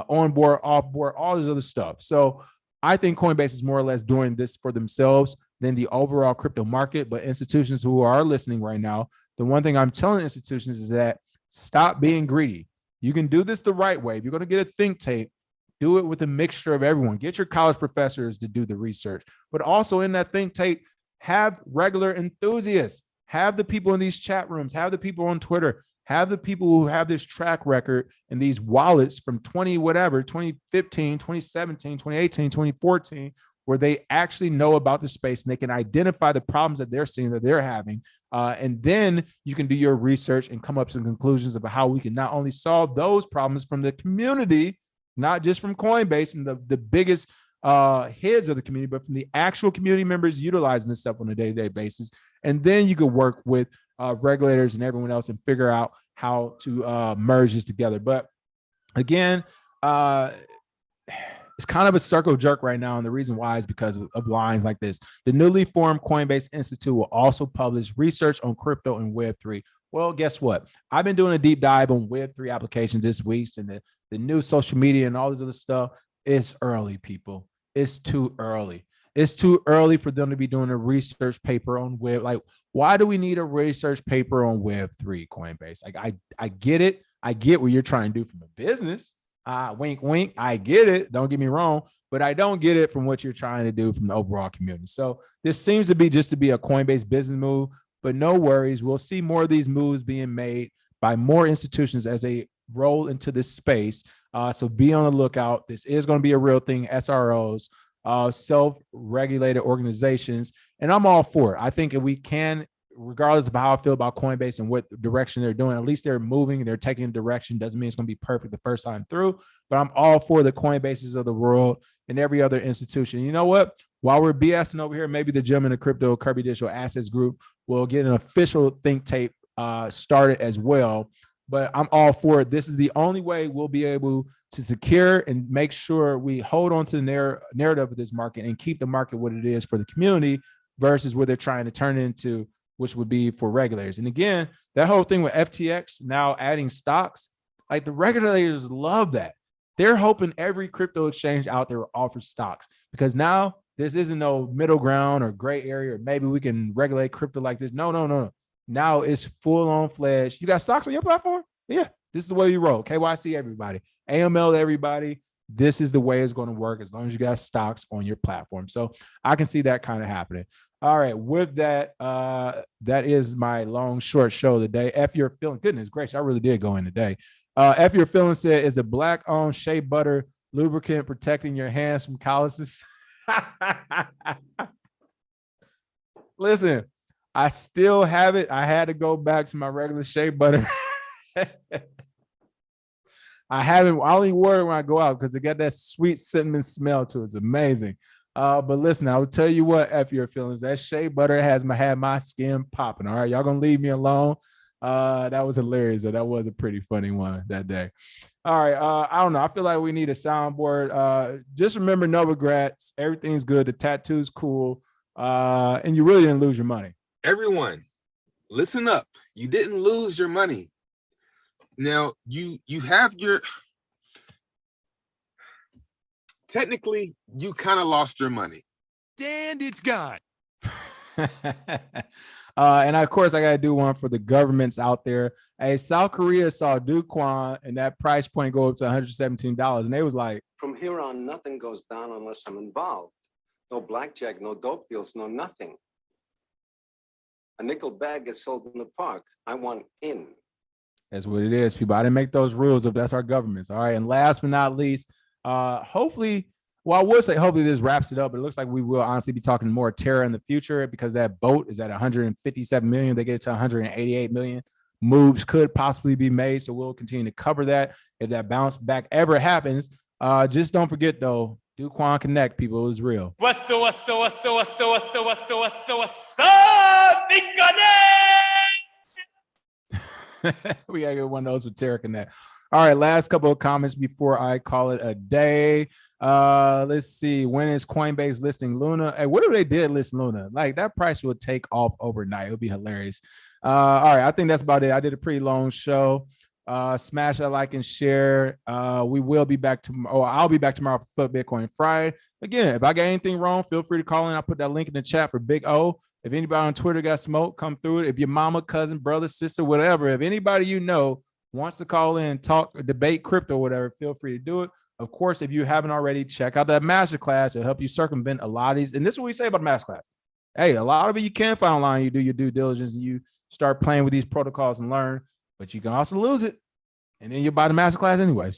onboard, offboard, all this other stuff. So I think Coinbase is more or less doing this for themselves than the overall crypto market. But institutions who are listening right now, the one thing I'm telling institutions is that stop being greedy. You can do this the right way. If you're going to get a think tank, do it with a mixture of everyone. Get your college professors to do the research, but also in that think tank, have regular enthusiasts, have the people in these chat rooms, have the people on Twitter, have the people who have this track record and these wallets from 2015, 2017, 2018, 2014, where they actually know about the space and they can identify the problems that they're seeing, that they're having. And then you can do your research and come up with some conclusions about how we can not only solve those problems from the community, not just from Coinbase and the biggest heads of the community, but from the actual community members utilizing this stuff on a day-to-day basis. And then you could work with regulators and everyone else and figure out how to merge this together. But again, it's kind of a circle jerk right now. And the reason why is because of lines like this. The newly formed Coinbase Institute will also publish research on crypto and Web3. Well, guess what? I've been doing a deep dive on Web3 applications this week and the new social media and all this other stuff. It's early, people. It's too early. It's too early for them to be doing a research paper on Web. Like, why do we need a research paper on Web3, Coinbase? Like, I get it. I get what you're trying to do from a business. Wink, wink. I get it. Don't get me wrong, but I don't get it from what you're trying to do from the overall community. So this seems to be just to be a Coinbase business move, but no worries. We'll see more of these moves being made by more institutions as they roll into this space. So be on the lookout. This is going to be a real thing. SROs. self-regulated organizations. And I'm all for it. I think if we can, regardless of how I feel about Coinbase and what direction they're doing, at least they're moving, they're taking a direction. Doesn't mean it's going to be perfect the first time through, but I'm all for the Coinbases of the world and every other institution. You know what? While we're BSing over here, maybe the gentleman of crypto, KRBE Digital Assets Group, will get an official think tape started as well. But I'm all for it. This is the only way we'll be able to secure and make sure we hold on to the narrative of this market and keep the market what it is for the community versus what they're trying to turn into, which would be for regulators. And again, that whole thing with FTX now adding stocks, like the regulators love that. They're hoping every crypto exchange out there will offer stocks because now this isn't no middle ground or gray area, or maybe we can regulate crypto like this. No. Now it's full on fledged. You got stocks on your platform? Yeah, this is the way you roll. KYC everybody, AML everybody. This is the way it's going to work as long as you got stocks on your platform. So I can see that kind of happening. All right, with that, that is my long, short show today. F your feeling. Goodness gracious, I really did go in today. F your feeling said, is the black-owned shea butter lubricant protecting your hands from calluses? Listen, I still have it. I had to go back to my regular shea butter. I only wear it when I go out because it got that sweet cinnamon smell to it. It's amazing. But listen, I will tell you what, F your feelings. That shea butter had my skin popping. All right, y'all gonna leave me alone. That was hilarious. That was a pretty funny one that day. All right, I don't know. I feel like we need a soundboard. Just remember Novogratz. Everything's good. The tattoo's cool. And you really didn't lose your money. Everyone, listen up. You didn't lose your money. Now you have your, technically you kind of lost your money. And it's gone. And of course, I got to do one for the governments out there. Hey, South Korea saw Do Kwon and that price point go up to $117. And they was like, from here on, nothing goes down unless I'm involved. No blackjack, no dope deals, no nothing. A nickel bag gets sold in the park. I want in. That's what it is, people. I didn't make those rules if that's our governments. All right. And last but not least, hopefully, well, I would say hopefully this wraps it up, but it looks like we will honestly be talking more Terra in the future because that boat is at 157 million. They get it to 188 million. Moves could possibly be made. So we'll continue to cover that if that bounce back ever happens. Just don't forget though, Do Kwon Connect, people, is real. What's up? We gotta get one of those with Terra Connect. All right, last couple of comments before I call it a day. Let's see. When is Coinbase listing Luna? Hey, what if they did list Luna? Like that price will take off overnight. It'll be hilarious. All right, I think that's about it. I did a pretty long show. Smash that like and share. We will be back tomorrow. I'll be back tomorrow for Bitcoin Friday. Again, if I got anything wrong, feel free to call in. I'll put that link in the chat for Big O. If anybody on Twitter got smoke, come through it. If your mama, cousin, brother, sister, whatever, if anybody you know wants to call in, talk, debate crypto, whatever, feel free to do it. Of course, if you haven't already, check out that masterclass. It'll help you circumvent a lot of these. And this is what we say about masterclass. Hey, a lot of it you can find online. You do your due diligence and you start playing with these protocols and learn, but you can also lose it. And then you buy the masterclass anyway.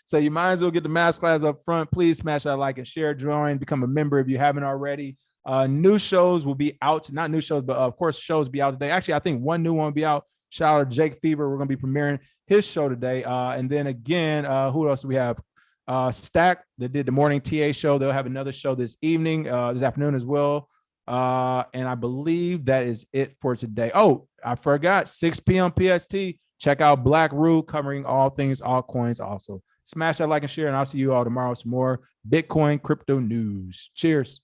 So you might as well get the masterclass up front. Please smash that like and share, join, become a member if you haven't already. New shows will be out, not new shows, but of course shows be out today. Actually, I think one new one will be out. Shout out to Jake Fever. We're going to be premiering his show today. And then again, who else do we have? Stack that did the morning TA show. They'll have another show this evening, this afternoon as well. And I believe that is it for today. Oh, I forgot 6 p.m. PST. Check out Black Rule covering all things altcoins also. Smash that like and share, and I'll see you all tomorrow with some more Bitcoin crypto news. Cheers.